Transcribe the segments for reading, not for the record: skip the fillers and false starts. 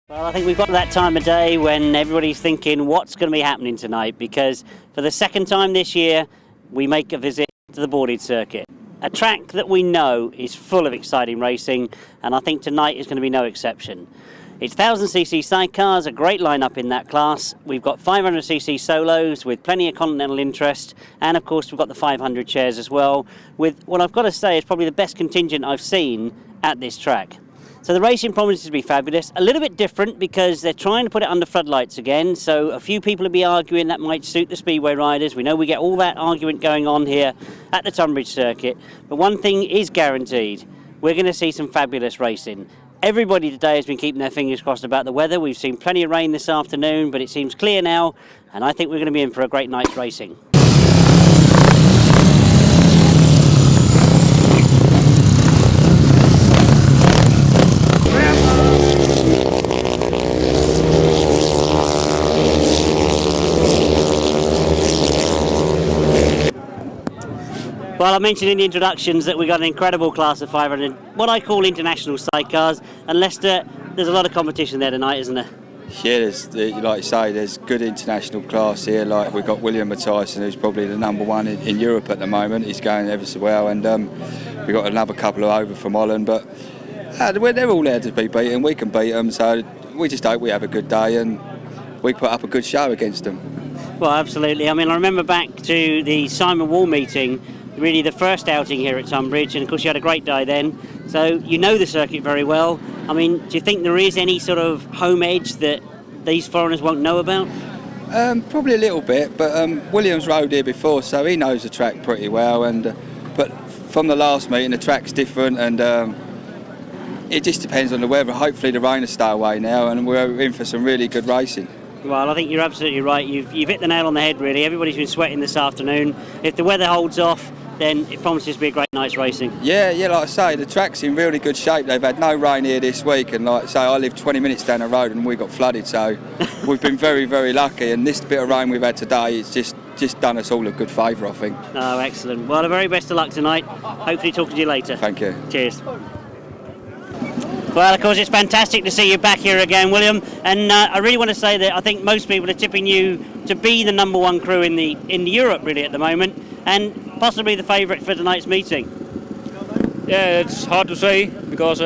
Well, I think we've got to that time of day when everybody's thinking what's going to be happening tonight, because for the second time this year we make a visit to the boarded circuit. A track that we know is full of exciting racing, and I think tonight is going to be no exception. It's 1000cc sidecars, a great lineup in that class. We've got 500cc solos with plenty of continental interest, and of course we've got the 500 chairs as well, with what I've got to say is probably the best contingent I've seen at this track. So the racing promises to be fabulous, a little bit different because they're trying to put it under floodlights again, so a few people will be arguing that might suit the speedway riders. We know we get all that argument going on here at the Tunbridge circuit, but one thing is guaranteed: we're going to see some fabulous racing. Everybody today has been keeping their fingers crossed about the weather. We've seen plenty of rain this afternoon, but it seems clear now, and I think we're going to be in for a great night's racing. Well, I mentioned in the introductions that we've got an incredible class of 500, what I call international sidecars, and Leicester, there's a lot of competition there tonight, isn't there? Yeah, like you say, there's good international class here. Like we've got William Nathalie, who's probably the #1 in Europe at the moment. He's going ever so well, and we've got another couple over from Holland, but they're all there to be beaten. We can beat them, so we just hope we have a good day and we put up a good show against them. Well, absolutely. I mean, I remember back to the Simon Wall meeting, really the first outing here at Tunbridge, and of course you had a great day then, so you know the circuit very well. I mean, do you think there is any sort of home edge that these foreigners won't know about? Probably a little bit, but William's rode here before, so he knows the track pretty well, and but from the last meeting the track's different, and it just depends on the weather. Hopefully the rain will stay away now and we're in for some really good racing. Well, I think you're absolutely right. You've hit the nail on the head, really. Everybody's been sweating this afternoon. If the weather holds off, then it promises to be a great night's racing. Yeah, like I say, the track's in really good shape. They've had no rain here this week, and like I say, I live 20 minutes down the road and we got flooded, so we've been very, very lucky, and this bit of rain we've had today, it's just done us all a good favour, I think. Oh, excellent. Well, the very best of luck tonight. Hopefully talking to you later. Thank you. Cheers. Well, of course, it's fantastic to see you back here again, William, and I really want to say that I think most people are tipping you to be the #1 crew in Europe, really, at the moment, and possibly the favourite for tonight's meeting. Yeah, it's hard to say because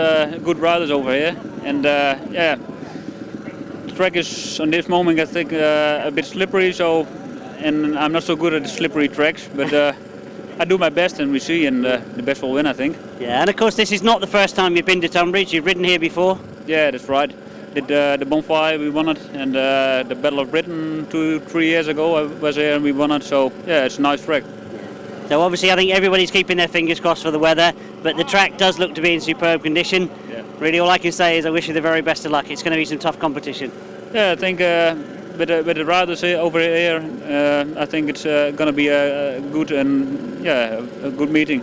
good riders over here, and yeah, the track is on this moment I think a bit slippery, and I'm not so good at the slippery tracks, but I do my best and we see, and the best will win, I think. Yeah, and of course this is not the first time you've been to Tunbridge. You've ridden here before. Yeah, that's right. Did the bonfire, we won it, and the Battle of Britain 2-3 years ago I was here and we won it, so yeah, it's a nice track. So obviously I think everybody's keeping their fingers crossed for the weather, but the track does look to be in superb condition. Yeah. Really all I can say is I wish you the very best of luck. It's going to be some tough competition. Yeah, I think with the riders here, over here, I think it's going to be a good a good meeting.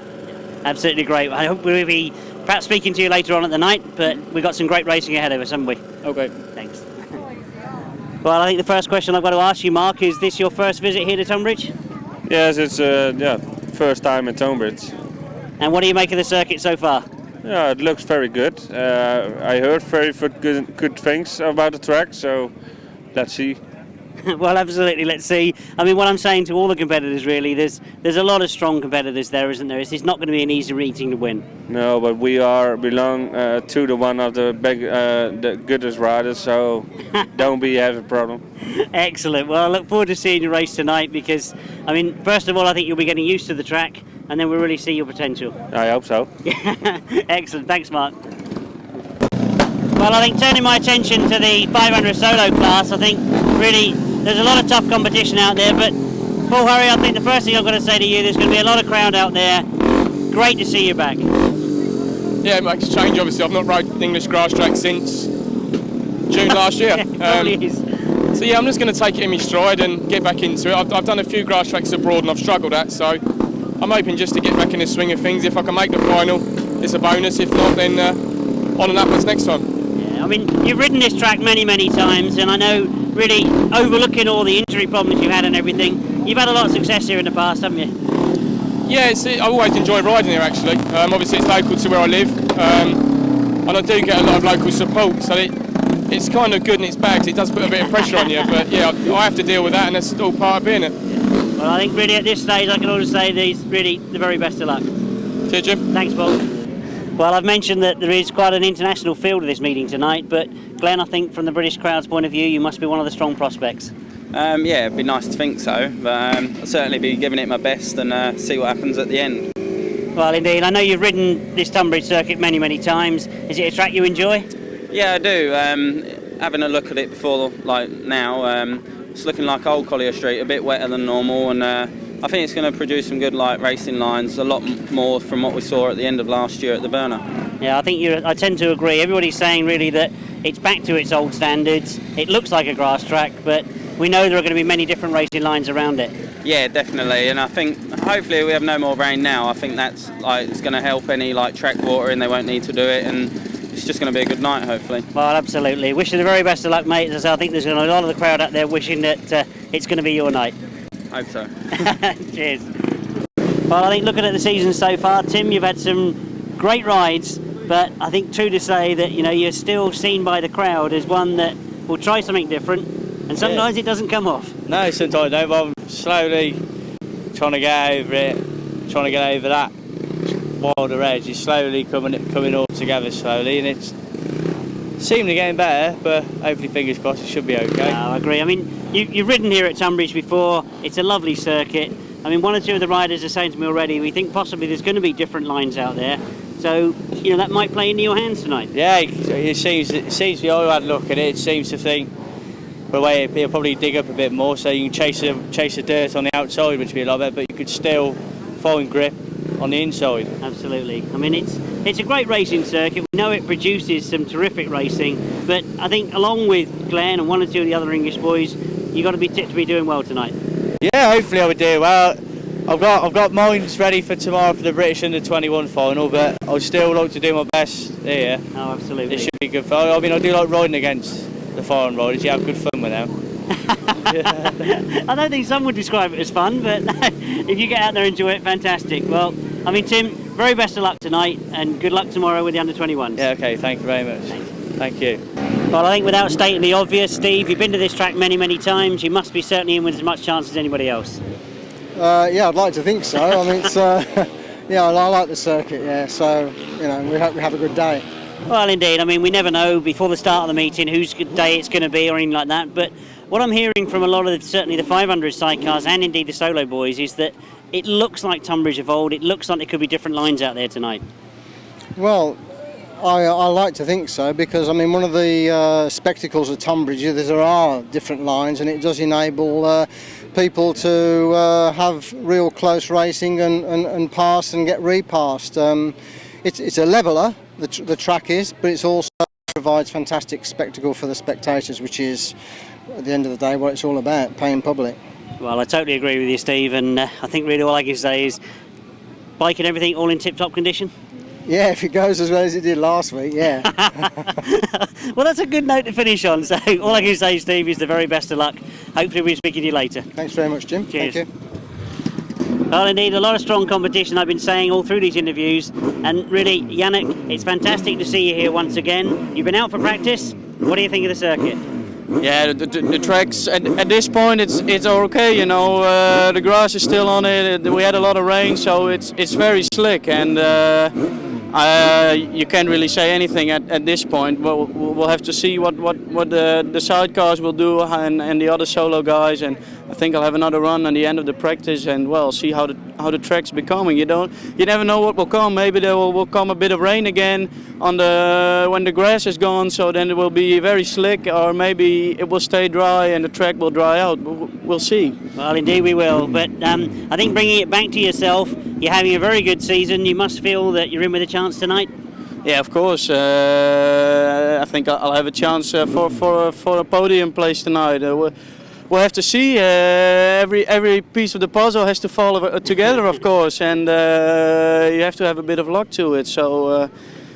Absolutely great. I hope we'll be perhaps speaking to you later on at the night, but we've got some great racing ahead of us, haven't we? Okay. Thanks. Well, I think the first question I've got to ask you, Mark, is this your first visit here to Tunbridge? Yes, it's first time in Tunbridge. And what do you make of the circuit so far? Yeah, it looks very good. I heard very good things about the track, so let's see. Well, absolutely, let's see. I mean, what I'm saying to all the competitors, really, there's a lot of strong competitors there, isn't there? It's not going to be an easy meeting to win. No, but we belong to the one of the goodest riders, so don't have a problem. Excellent. Well, I look forward to seeing you race tonight because, I mean, first of all, I think you'll be getting used to the track, and then we'll really see your potential. I hope so. Excellent. Thanks, Mark. Well, I think turning my attention to the 500 solo class, I think really there's a lot of tough competition out there, but Paul Harry, I think the first thing I've got to say to you, there's going to be a lot of crowd out there. Great to see you back. Yeah, it makes a change, obviously. I've not rode the English grass track since June last year. So yeah, I'm just going to take it in my stride and get back into it. I've done a few grass tracks abroad and I've struggled at, so I'm hoping just to get back in the swing of things. If I can make the final, it's a bonus. If not, then on and upwards next time. I mean, you've ridden this track many, many times, and I know, really, overlooking all the injury problems you've had and everything, you've had a lot of success here in the past, haven't you? Yeah, I always enjoy riding here, actually. Obviously, it's local to where I live, and I do get a lot of local support, so it's kind of good and it's bad 'cause it does put a bit of pressure on you. But yeah, I have to deal with that, and that's all part of being it. Well, I think really at this stage I can always say these really the very best of luck. Cheers, Jim. Thanks, Paul. Well, I've mentioned that there is quite an international feel to this meeting tonight, but Glenn, I think from the British crowd's point of view, you must be one of the strong prospects. Yeah, it'd be nice to think so, but I'll certainly be giving it my best and see what happens at the end. Well, indeed. I know you've ridden this Tunbridge circuit many, many times. Is it a track you enjoy? Yeah, I do. Having a look at it before, like now, it's looking like old Collier Street, a bit wetter than normal, and I think it's going to produce some good light racing lines, a lot more from what we saw at the end of last year at the Burner. Yeah, I tend to agree. Everybody's saying really that it's back to its old standards. It looks like a grass track, but we know there are going to be many different racing lines around it. Yeah, definitely, and I think hopefully we have no more rain now. I think that's it's going to help any track watering. They won't need to do it, and it's just going to be a good night, hopefully. Well, absolutely. Wish you the very best of luck, mate. As I say, I think there's a lot of the crowd out there wishing that it's going to be your night. Hope so. Cheers. Well, I think looking at the season so far, Tim, you've had some great rides, but I think true to say that you're still seen by the crowd as one that will try something different, and sometimes it doesn't come off. No, sometimes I don't, but I'm slowly trying to get over it, trying to get over that wilder edge. It's slowly coming all together slowly, and it's seemingly getting better, but hopefully, fingers crossed, it should be okay. No, I agree. I mean, you've ridden here at Tunbridge before. It's a lovely circuit. I mean, one or two of the riders are saying to me already, we think possibly there's going to be different lines out there. So, that might play into your hands tonight. Yeah, it seems the old had a look at it. It seems to think, but wait, he'll probably dig up a bit more, so you can chase the dirt on the outside, which would be a lot better, but you could still find grip on the inside. Absolutely. I mean, it's a great racing circuit. We know it produces some terrific racing, but I think along with Glenn and one or two of the other English boys, you've got to be tipped to be doing well tonight. Yeah, hopefully I would do well. I've got mines ready for tomorrow for the British Under-21 final, but I'll still like to do my best here. Oh, absolutely. It should be good fun. I mean, I do like riding against the foreign riders. You have good fun with them. I don't think some would describe it as fun, but if you get out there and enjoy it, fantastic. Well, I mean, Tim, very best of luck tonight, and good luck tomorrow with the Under-21s. Yeah, okay, thank you very much. Thank you. Well, I think without stating the obvious, Steve, you've been to this track many, many times. You must be certainly in with as much chance as anybody else. Yeah, I'd like to think so. I mean, it's yeah, I like the circuit. Yeah, so we hope we have a good day. Well, indeed. I mean, we never know before the start of the meeting whose day it's going to be or anything like that. But what I'm hearing from a lot of certainly the 500 sidecars and indeed the solo boys is that it looks like Tunbridge of old. It looks like there could be different lines out there tonight. Well, I like to think so, because I mean, one of the spectacles of Tunbridge is there are different lines, and it does enable people to have real close racing and pass and get repassed. It's a leveller, the track is, but it's also provides fantastic spectacle for the spectators, which is at the end of the day what it's all about, paying public. Well, I totally agree with you, Steve, and I think really all I can say is bike and everything all in tip-top condition. Yeah, if it goes as well as it did last week, yeah. Well, that's a good note to finish on. So all I can say, Steve, is the very best of luck. Hopefully we'll speak to you later. Thanks very much, Jim. Cheers. Thank you. Well, indeed, a lot of strong competition, I've been saying all through these interviews. And really, Jannick, it's fantastic to see you here once again. You've been out for practice. What do you think of the circuit? Yeah, the tracks at this point it's okay. The grass is still on it. We had a lot of rain, so it's very slick, and you can't really say anything at this point. We'll have to see what the sidecars will do and the other solo guys, and I think I'll have another run on the end of the practice and see how the track's becoming. You never know what will come. Maybe there will come a bit of rain again when the grass is gone, so then it will be very slick, or maybe it will stay dry and the track will dry out. We'll see. Well, indeed we will, but I think bringing it back to yourself, you're having a very good season. You must feel that you're in with a chance tonight. Yeah, of course. I think I'll have a chance for a podium place tonight. We'll have to see. Every piece of the puzzle has to fall together, of course, and you have to have a bit of luck to it. So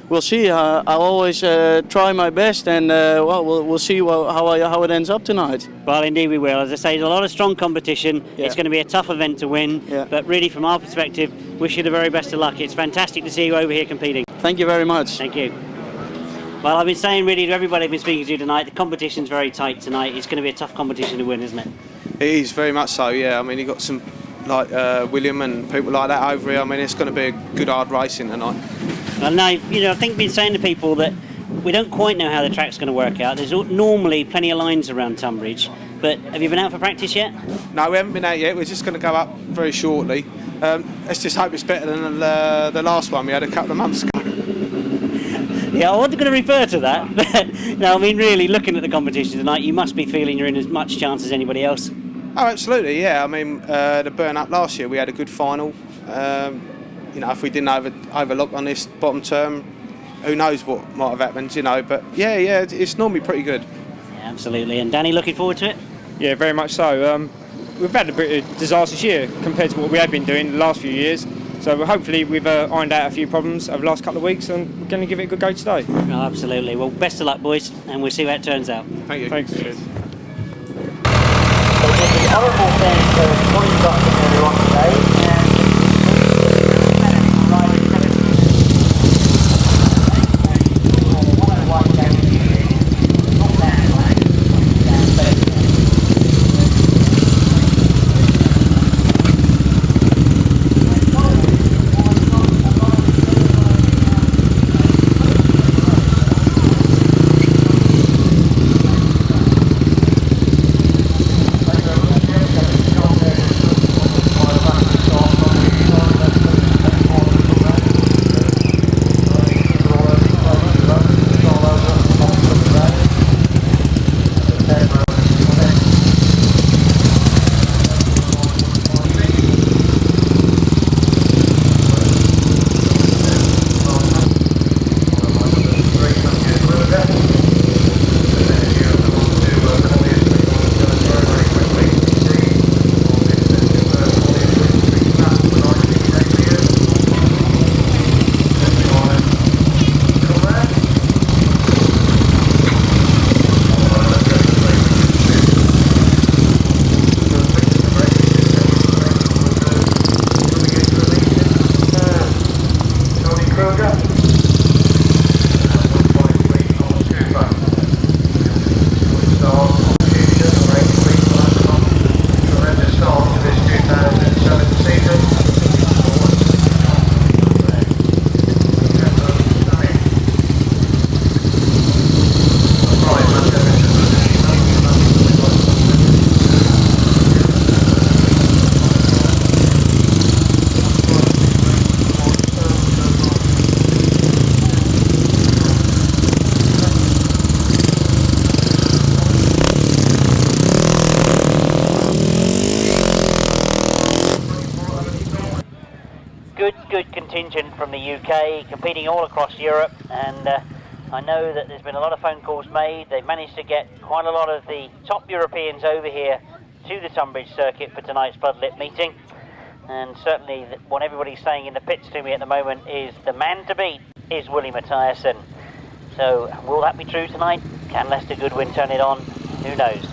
we'll see. I'll always try my best, and we'll see how it ends up tonight. Well, indeed we will. As I say, there's a lot of strong competition. Yeah. It's going to be a tough event to win, but really, from our perspective, wish you the very best of luck. It's fantastic to see you over here competing. Thank you very much. Thank you. Well, I've been saying really to everybody I've been speaking to tonight, the competition's very tight tonight. It's going to be a tough competition to win, isn't it? It is very much so, yeah. I mean, you've got some like William and people like that over here. I mean, it's going to be a good hard racing tonight. Well, now, you know, I think I've been saying to people that we don't quite know how the track's going to work out. There's normally plenty of lines around Tunbridge, but have you been out for practice yet? No, we haven't been out yet. We're just going to go up very shortly. Let's just hope it's better than the last one we had a couple of months ago. Yeah, I wasn't going to refer to that, but no, I mean, really, looking at the competition tonight, you must be feeling you're in as much chance as anybody else. Oh, absolutely, yeah. I mean, the burn-up last year, we had a good final. You know, if we didn't overlook on this bottom term, who knows what might have happened, you know. But, yeah, it's normally pretty good. Yeah, absolutely. And Danny, looking forward to it? Yeah, very much so. We've had a bit of a disastrous year compared to what we had been doing the last few years. So hopefully we've ironed out a few problems over the last couple of weeks, and we're going to give it a good go today. Oh, absolutely. Well, best of luck, boys, and we'll see how it turns out. Thank you. Thanks. Cheers. Honourable thanks to Colin Blackbourn everyone today. Good contingent from the UK, competing all across Europe, and I know that there's been a lot of phone calls made. They've managed to get quite a lot of the top Europeans over here to the Tunbridge circuit for tonight's Floodlit meeting, and certainly what everybody's saying in the pits to me at the moment is the man to beat is William Matthijessen. So will that be true tonight? Can Lester Goodwin turn it on? Who knows?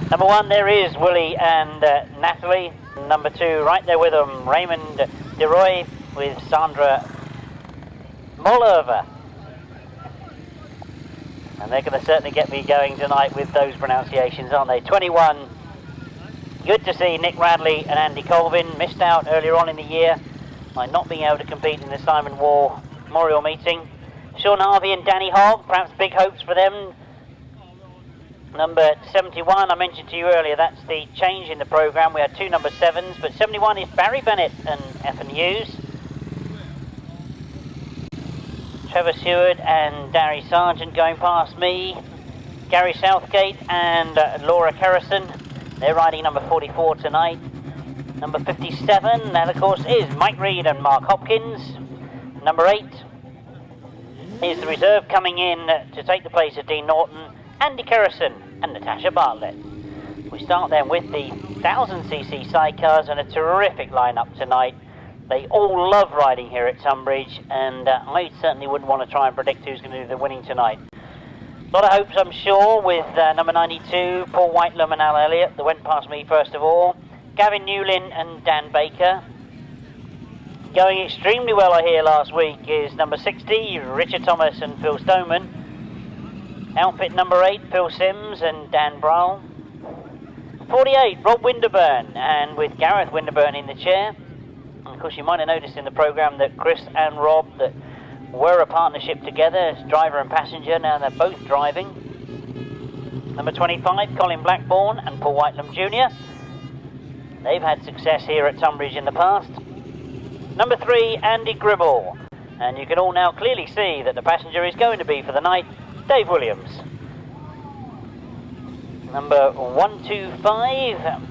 Number one, there is Willie and Nathalie. Number two, right there with them, Raymond de Roy with Sandra Mollerver. And they're going to certainly get me going tonight with those pronunciations, aren't they? 21. Good to see Nick Radley and Andy Colvin. Missed out earlier on in the year by not being able to compete in the Simon Wall Memorial meeting. Shaun Harvey and Danny Hogg, perhaps big hopes for them. Number 71, I mentioned to you earlier, that's the change in the programme. We had two number 7s, but 71 is Barry Bennett and Ethan Hughes. Trevor Seward and Darry Sargent going past me. Gary Southgate and Laura Kerrison. They're riding number 44 tonight. Number 57, that of course is Mike Reed and Mark Hopkins. Number 8 is the reserve coming in to take the place of Dean Norton, Andy Kerrison and Natasha Bartlett. We start then with the 1000cc sidecars and a terrific lineup tonight. They all love riding here at Tunbridge, and I certainly wouldn't want to try and predict who's going to do the winning tonight. A lot of hopes, I'm sure, with number 92, Paul Whitelam and Al Elliott, that went past me first of all. Gavin Newlin and Dan Baker. Going extremely well, I hear, last week is number 60, Richard Thomas and Phil Stoneman. Outfit number 8, Phil Sims and Dan Browl. 48, Rob Winterburn, and with Gareth Winterburn in the chair. And of course, you might have noticed in the programme that Chris and Rob that were a partnership together as driver and passenger. Now they're both driving. Number 25, Colin Blackbourn and Paul Whitelam Jr. They've had success here at Tunbridge in the past. Number 3, Andy Gribble. And you can all now clearly see that the passenger is going to be for the night, Dave Williams. Number 125,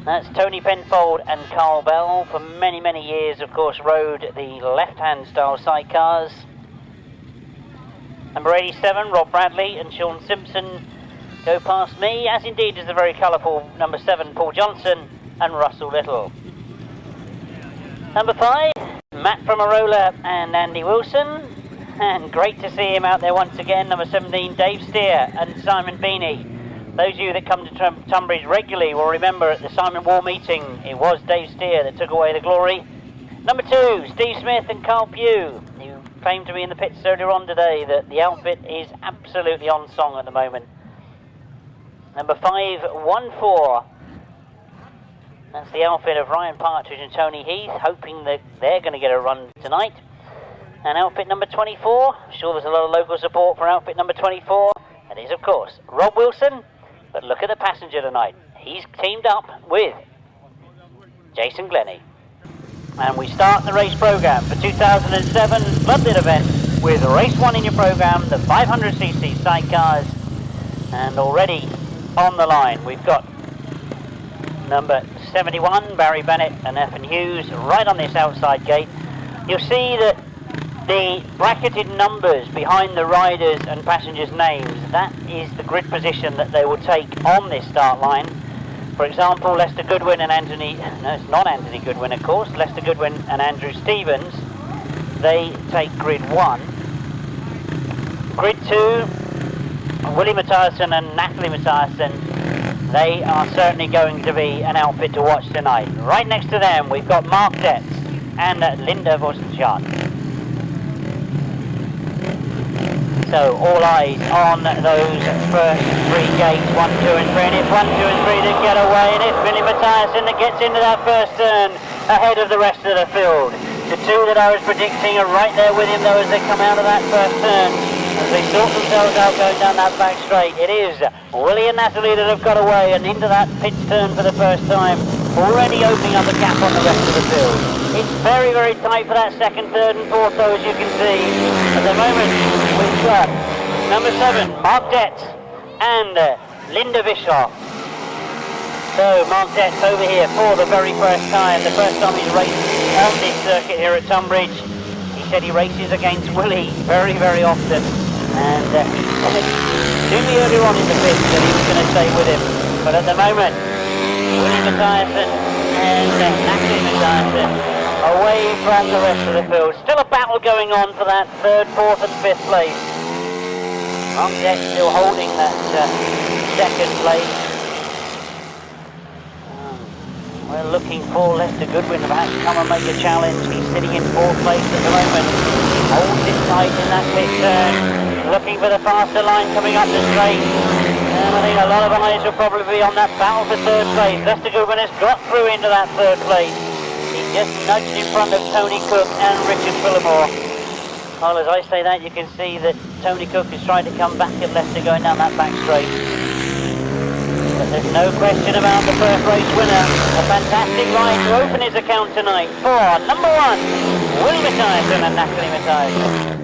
that's Tony Penfold and Carl Bell. For many, many years, of course, rode the left-hand style sidecars. Number 87, Rob Bradley and Sean Simpson go past me, as indeed is the very colourful number 7, Paul Johnson and Russell Little. Number 5, Matt Fumarola and Andy Wilson. And great to see him out there once again, number 17, Dave Steer and Simon Beanie. Those of you that come to Tunbridge regularly will remember at the Simon Wall meeting, it was Dave Steer that took away the glory. Number 2, Steve Smith and Carl Pugh. You claimed to me in the pits earlier on today that the outfit is absolutely on song at the moment. Number 5, 1-4. That's the outfit of Ryan Partridge and Tony Heath, hoping that they're going to get a run tonight. And outfit number 24, I'm sure there's a lot of local support for outfit number 24. That is, of course, Rob Wilson. But look at the passenger tonight. He's teamed up with Jason Glennie. And we start the race programme for 2007 Floodlit event with race 1 in your programme, the 500cc sidecars. And already on the line, we've got number 71, Barry Bennett and Ethan Hughes, right on this outside gate. You'll see that the bracketed numbers behind the riders and passengers' names, that is the grid position that they will take on this start line. For example, Lester Goodwin and Anthony, no, it's not Anthony Goodwin, of course, Lester Goodwin and Andrew Stevens, they take grid 1. Grid 2, William Matthijessen and Nathalie Matthijessen, they are certainly going to be an outfit to watch tonight. Right next to them, we've got Marc Detz and Linda Vosenschardt. So all eyes on those first 3 gates, 1, 2 and 3, and it's 1, 2 and 3 that get away, and it's William Matthijessen that gets into that first turn ahead of the rest of the field. The 2 that I was predicting are right there with him though as they come out of that first turn, as they sort themselves out going down that back straight. It is William Nathalie that have got away and into that pitch turn for the first time, already opening up the gap on the rest of the field. It's very, very tight for that second, third and fourth though, as you can see. At the moment, we've got number 7, Marc Detz and Linda Bischoff. So Marc Detz over here for the very first time. The first time he's raced on this circuit here at Tunbridge. He said he races against Willie very, very often. And he said to me earlier on in the pit that he was going to stay with him. But at the moment, William Matthijessen and Nathalie Matthijessen away from the rest of the field. Still a battle going on for that 3rd, 4th and 5th place. Marc Detz still holding that 2nd place. We're looking for Lester Goodwin to perhaps come and make a challenge. He's sitting in 4th place at the moment. Holds it tight in that pit turn. Looking for the faster line coming up the straight. And I think a lot of eyes will probably be on that battle for 3rd place. Lester Goodwin has got through into that 3rd place. He's just nudged in front of Tony Cook and Richard Phillimore. Well, as I say that, you can see that Tony Cook is trying to come back at Leicester going down that back straight. But there's no question about the first race winner. A fantastic ride to open his account tonight for number 1, William Matthijessen and Nathalie Matthijessen.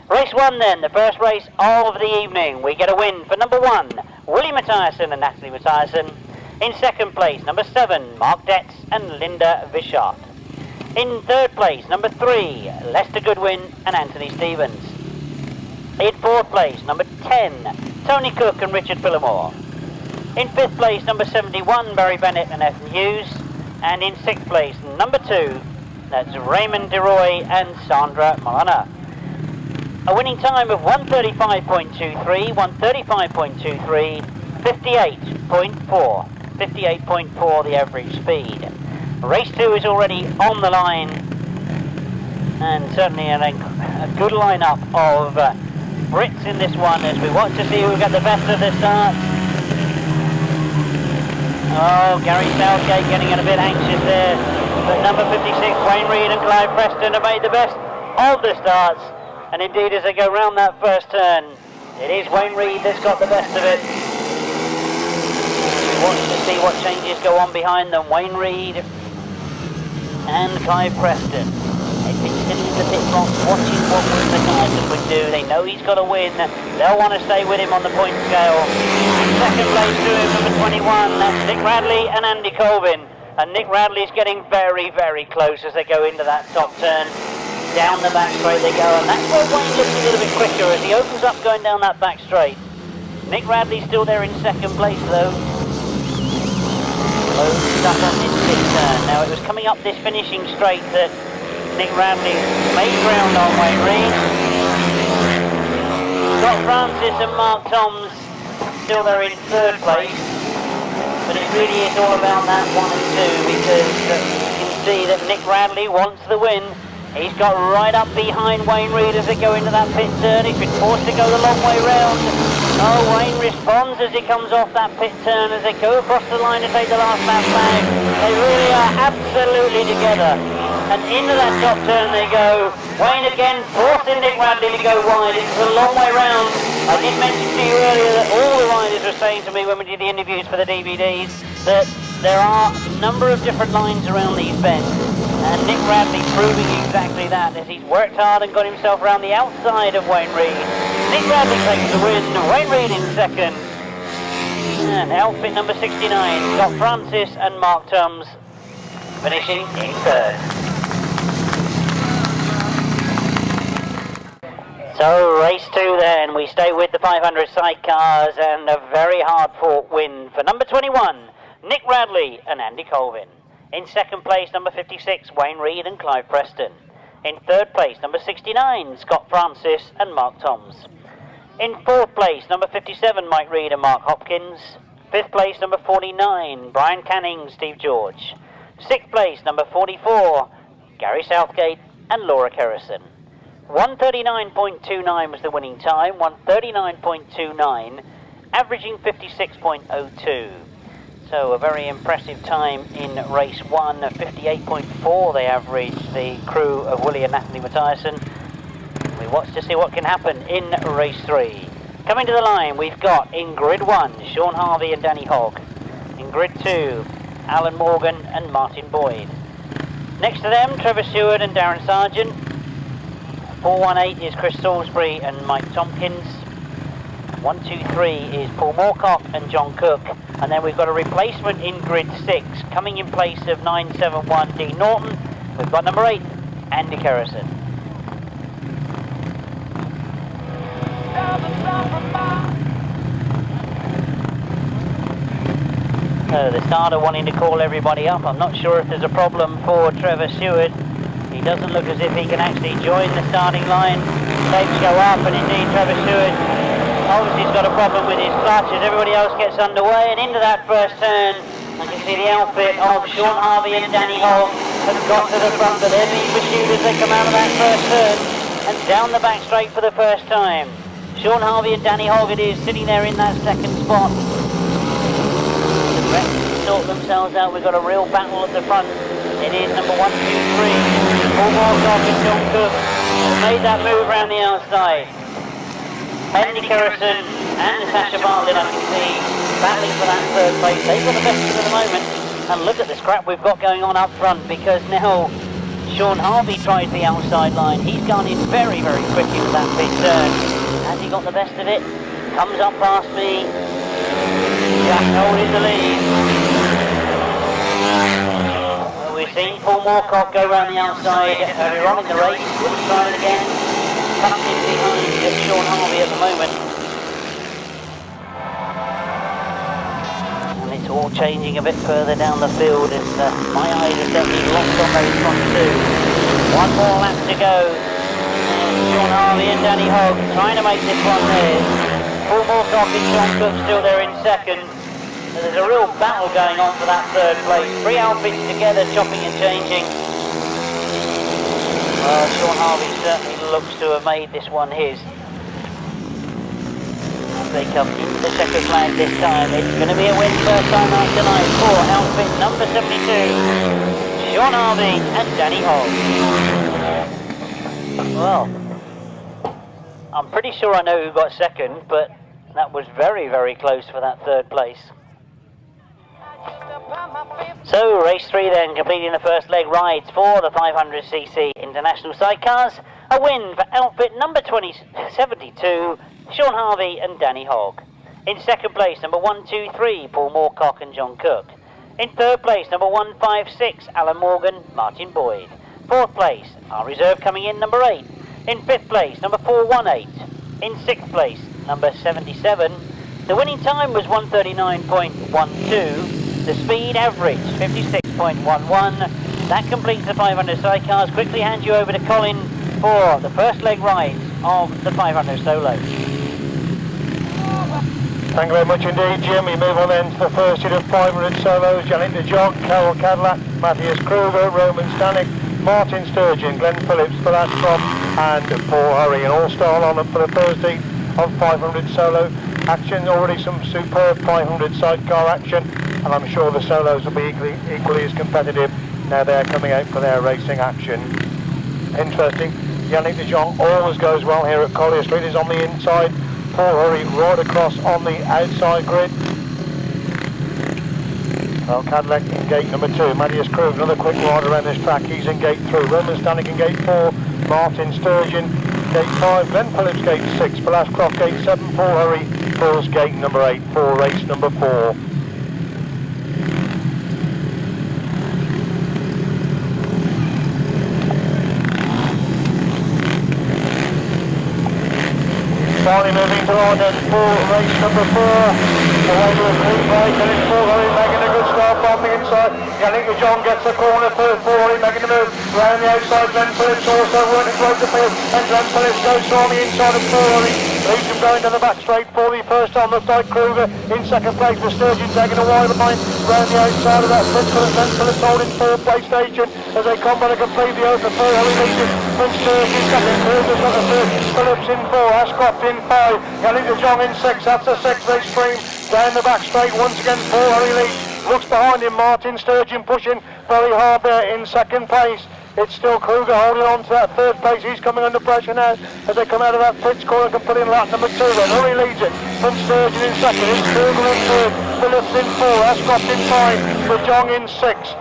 Race 1 then, the first race of the evening. We get a win for number 1, William Matthijessen and Nathalie Matthijessen. In 2nd place, number 7, Marc Detz and Linda Bischoff. In 3rd place, number 3, Lester Goodwin and Anthony Stevens. In 4th place, number 10, Tony Cook and Richard Phillimore. In 5th place, number 71, Barry Bennett and Ethan Hughes. And in 6th place, number 2, that's Raymond DeRoy and Sandra Molana. A winning time of 1:35.23, 1:35.23, 58.4. 58.4 the average speed. Race 2 is already on the line, and certainly a good lineup of Brits in this one as we watch to see who got the best of the start. Oh, Gary Southgate getting a bit anxious there, but number 56, Wayne Reed and Clive Preston have made the best of the starts, and indeed as they go round that first turn, it is Wayne Reed that's got the best of it. Watch to see what changes go on behind them. Wayne Reed and Clive Preston. They've been sitting in the pit box watching what William Nathalie would do. They know he's got to win. They'll want to stay with him on the point scale. And second place to him, number 21, that's Nick Radley and Andy Colvin. And Nick Radley's getting very, very close as they go into that top turn. Down the back straight they go, and that's where Wayne looks a little bit quicker as he opens up going down that back straight. Nick Radley's still there in second place though. Loads up on this pit turn. Now it was coming up this finishing straight that Nick Radley made ground on Wayne Reed. Scott Francis and Mark Toms still there in third place. But it really is all about that 1 and 2 because you can see that Nick Radley wants the win. He's got right up behind Wayne Reed as they go into that pit turn. He's been forced to go the long way round. Oh, Wayne responds as he comes off that pit turn as they go across the line to take the last lap back. They really are absolutely together. And into that top turn they go. Wayne again forcing Nick Radley to go wide. It's a long way round. I did mention to you earlier that all the riders were saying to me when we did the interviews for the DVDs that there are a number of different lines around these bends. And Nick Radley proving exactly that as he's worked hard and got himself around the outside of Wayne Reed. Nick Radley takes the win, Wayne Reed in second. And outfit number 69, Scott Francis and Mark Toms finishing in third. So race 2 then, we stay with the 500 sidecars and a very hard fought win for number 21, Nick Radley and Andy Colvin. In second place, number 56, Wayne Reed and Clive Preston. In third place, number 69, Scott Francis and Mark Toms. In fourth place, number 57, Mike Reed and Mark Hopkins. Fifth place, number 49, Brian Canning, Steve George. Sixth place, number 44, Gary Southgate and Laura Kerrison. 1:39.29 was the winning time, 1:39.29, averaging 56.02. So a very impressive time in race 1, 58.4 they averaged, the crew of William Nathalie Matthijessen. We watch to see what can happen in race 3. Coming to the line, we've got in grid 1, Shaun Harvey and Danny Hogg. In grid 2, Alan Morgan and Martin Boyd. Next to them, Trevor Stewart and Darren Sargent. 418 is Chris Salisbury and Mike Tompkins. 123 is Paul Moorcock and John Cook. And then we've got a replacement in grid 6, coming in place of 971 Dean Norton. We've got number 8, Andy Kerrison. The starter wanting to call everybody up. I'm not sure if there's a problem for Trevor Stewart. He doesn't look as if he can actually join the starting line. Tapes go up, and indeed Trevor Stewart obviously has got a problem with his clutch as everybody else gets underway. And into that first turn, I can see the outfit of Shaun Harvey and Danny Hogg have got to the front, but they're being pursued as they come out of that first turn and down the back straight for the first time. Shaun Harvey and Danny Hogg it is, sitting there in that second spot. The rest sort themselves out. We've got a real battle at the front. It is number 1, 2, 3. Paul Moorcock and John Cook have made that move around the outside. Andy Kerrison and Natasha Bartlett, I can see, battling for that third place. They've got the best of it at the moment. And look at the scrap we've got going on up front, because now Shaun Harvey tried the outside line. He's gone in very, very quick into that pit turn. Has he got the best of it? Comes up past me. Jack Noel in the lead. Well, we've seen Paul Moorcock go round the outside earlier on in the race. We'll try it again. Tucked in behind Shaun Harvey at the moment. And it's all changing a bit further down the field as my eyes are definitely locked on those front two. One more lap to go. And Shaun Harvey and Danny Hogg trying to make this one theirs. Paul Moorcock and John Cook still there in second. There's a real battle going on for that third place. Three outfits together, chopping and changing. Well, Shaun Harvey certainly looks to have made this one his. As they come into the second flag this time, it's going to be a win first time out tonight for outfit number 72, Shaun Harvey and Danny Hogg. Well, I'm pretty sure I know who got second, but that was very, very close for that third place. So, race 3 then, completing the first leg rides for the 500cc International Sidecars. A win for outfit number 72, Shaun Harvey and Danny Hogg. In second place, number 123, Paul Moorcock and John Cook. In third place, number 156, Alan Morgan, Martin Boyd. Fourth place, our reserve coming in, number 8. In fifth place, number 418. In sixth place, number 77. The winning time was 139.12. The speed average, 56.11. That completes the 500 sidecars. Quickly hand you over to Colin for the first leg rides of the 500 solo. Thank you very much indeed, Jim. We move on then to the first hit of 500 solos. Jannick de Jong, Carol Cadillac, Matthias Kruger, Roman Stanek, Martin Sturgeon, Glenn Phillips, Phil Ashcroft and Paul Hurry. An all-star lineup for the first heat of 500 solo action. Already some superb 500 sidecar action, and I'm sure the solos will be equally as competitive now they're coming out for their racing action. Interesting, Jannick de Jong always goes well here at Collier Street. Is on the inside, Paul Hurry right across on the outside grid. Well, Cadillac in gate number 2, Matthias Krug, another quick ride around this track, he's in gate 3, Roman Stanek in gate 4, Martin Sturgeon gate 5, Glenn Phillips gate 6, Phil Ashcroft gate 7, Paul Hurry pulls gate number 8 for race number 4. Finally moving to line then for race number 4. Away to a clean break, and it's Paul Hurry making a good start from the inside. Jannick de Jong gets the corner first, Paul Hurry making a move round the outside. Glenn Phillips also working close to field, and Glenn Phillips goes on the inside of Paul Hurry. Leads him going to the back straight for the first time. Looks like Kruger in second place, with Sturgeon taking a wide line round the outside of that. Glenn Phillips holding fourth place station as they come on to complete the open. Paul Hurry leads it from Sturgeon second, Kruger's got the third, Phillips in 4, Ashcroft in 5, Jannick de Jong in 6, that's a 6-race stream. Down the back straight once again, Paul Hurry leads. Looks behind him, Martin Sturgeon pushing very hard there in second place. It's still Kruger holding on to that third place. He's coming under pressure now as they come out of that pits corner and can put in lap number 2 then. Hurry leads it from Sturgeon in second. It's Kruger in third, Phillips in 4, Ashcroft in 5, De Jong in 6.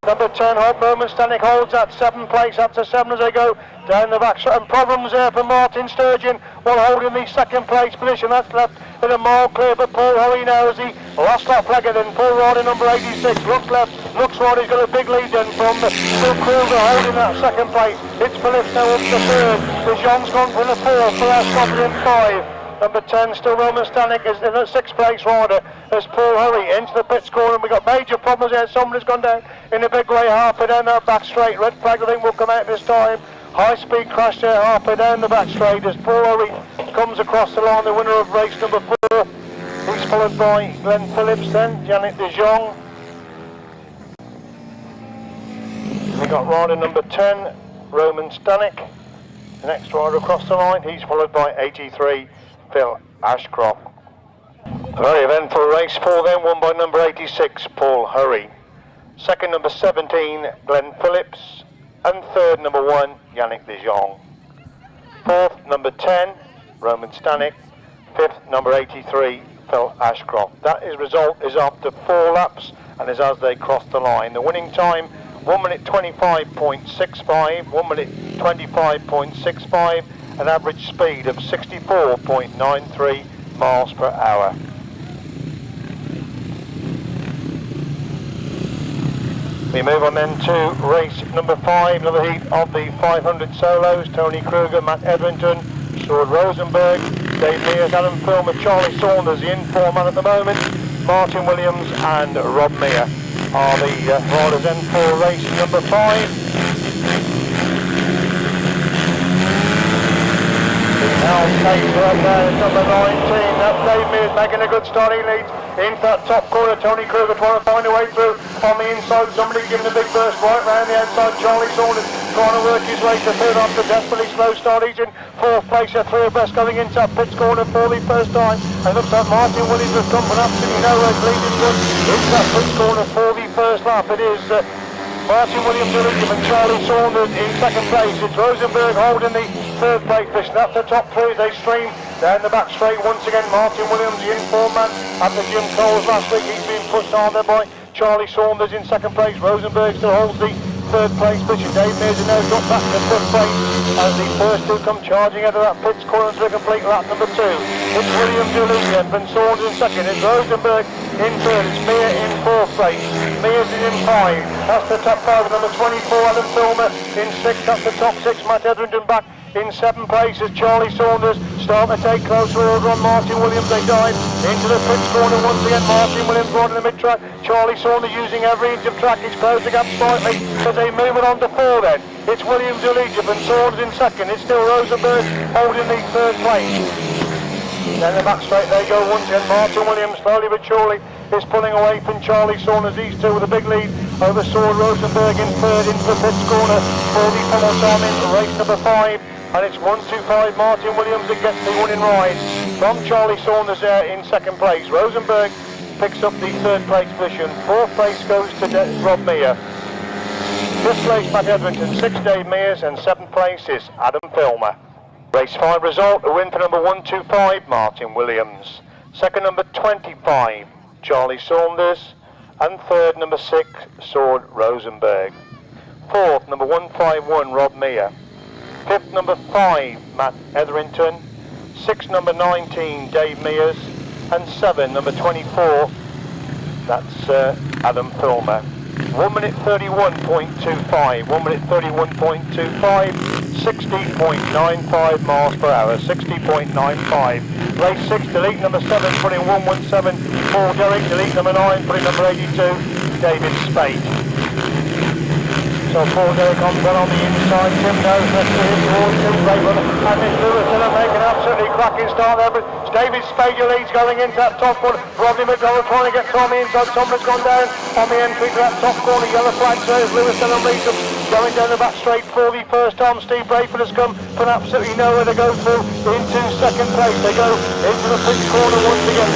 Number 10, Roman Stanek holds that 7th place. That's a 7 as they go down the back. And problems there for Martin Sturgeon while holding the second place position. That's left with a mile clear for Paul Hurry now as he lost that flag. Then Paul Rider number 86 looks left, looks right. He's got a big lead then from Phil Kruger holding that second place. It's Phillips now up to third. De Jong's gone for the 4th. For that spotted in 5. Number 10, still Roman Stanek is in a 6th place rider as Paul Hurry into the pits corner. And we've got major problems there. Somebody's gone down in a big grey halfway down that back straight. Red flag I think will come out this time. High speed crash there halfway down the back straight as Paul Hurry comes across the line, the winner of race number 4. He's followed by Glenn Phillips then, Jannick de Jong. We've got rider number 10, Roman Stanek. The next rider across the line, he's followed by 83. Phil Ashcroft. A very eventful race 4 then, won by number 86, Paul Hurry. Second, number 17, Glenn Phillips. And third, number 1, Jannick de Jong. Fourth, number 10, Roman Stanek. Fifth, number 83, Phil Ashcroft. That result is after 4 laps and is as they cross the line. The winning time, 1 minute 25.65, 1 minute 25.65, an average speed of 64.93 miles per hour. We move on then to race number 5, another heat of the 500 solos. Tony Kruger, Matt Edrington, Stuart Rosenberg, Dave Mears, Alan Filmer, Charlie Saunders, the in-form man at the moment, Martin Williams and Rob Meir are the riders then for race number 5. Now takes right there, it's number 19. That's Dave Mears making a good start. He leads into that top corner. Tony Kruger trying to find a way through on the inside. Somebody giving a big burst right round the outside. Charlie Saunders trying to work his way to third after desperately slow start. He's in fourth place at 3 abreast going into that pits corner for the first time. And looks like Martin Williams has come from absolutely nowhere, leading good into that pits corner for the first lap. It is Martin Williams and Charlie Saunders in second place. It's Rosenberg holding the third place position. That's the top 3 as they stream down the back straight. Once again, Martin Williams, the informed man after Jim Coles last week. He's been pushed on there by Charlie Saunders in second place. Rosenberg still holds the third place position. Dave Mears now got back to fifth place as the first 2 come charging out of that pits corner to complete lap number 2. It's Williams who leads then, Van Saunders in second. It's Rosenberg in third. It's Mears in fourth place. Mears is in 5. That's the top 5. Number 24, Adam Filmer in 6. That's the top 6. Matt Etherington back in 7th place as Charlie Saunders starting to take closer order on Martin Williams. They dive into the pits corner once again. Martin Williams right in the mid-track. Charlie Saunders using every inch of track. He's closing up slightly as they move it on to 4 then. It's Williams who leads and Saunders in second. It's still Rosenberg holding the third place. Then the back straight they go once again. Martin Williams slowly but surely is pulling away from Charlie Saunders. These 2 with a big lead over Sword. Rosenberg in third into the pits corner for the final time in race number 5. And it's 1-2-5 Martin Williams that gets the winning ride from Charlie Saunders there in second place. Rosenberg picks up the third place position. Fourth place goes to Rob Meir. Fifth place Matt Etherington, 6th Dave Mears, and 7th place is Adam Filmer. Race 5 result, a win for number 125 Martin Williams. Second number 25 Charlie Saunders, and third number 6 Sword Rosenberg. Fourth number 151 Rob Meir. 5th number 5 Matt Etherington, 6th number 19 Dave Mears, and 7 number 24 that's Adam Filmer. 1 minute 31.25, 1 minute 31.25, 60.95 miles per hour, 60.95. Race 6, delete number 7, putting 117, Paul Derrick, delete number 9, putting number 82, David Spade. So Paul Derrick on the inside, Tim Nobes, let's see him towards Tim Braidford, and it's Lewis Dillon making an absolutely cracking start there, but it's David Spade leads going into that top corner. Rodney McDonald trying to get Tommy inside. Tomlin's gone down on the entry to that top corner. Yellow flag says Lewis Dillon leads them. Going down the back straight for the first time. Steve Braidford has come from absolutely nowhere to go through into second place. They go into the pit corner once again.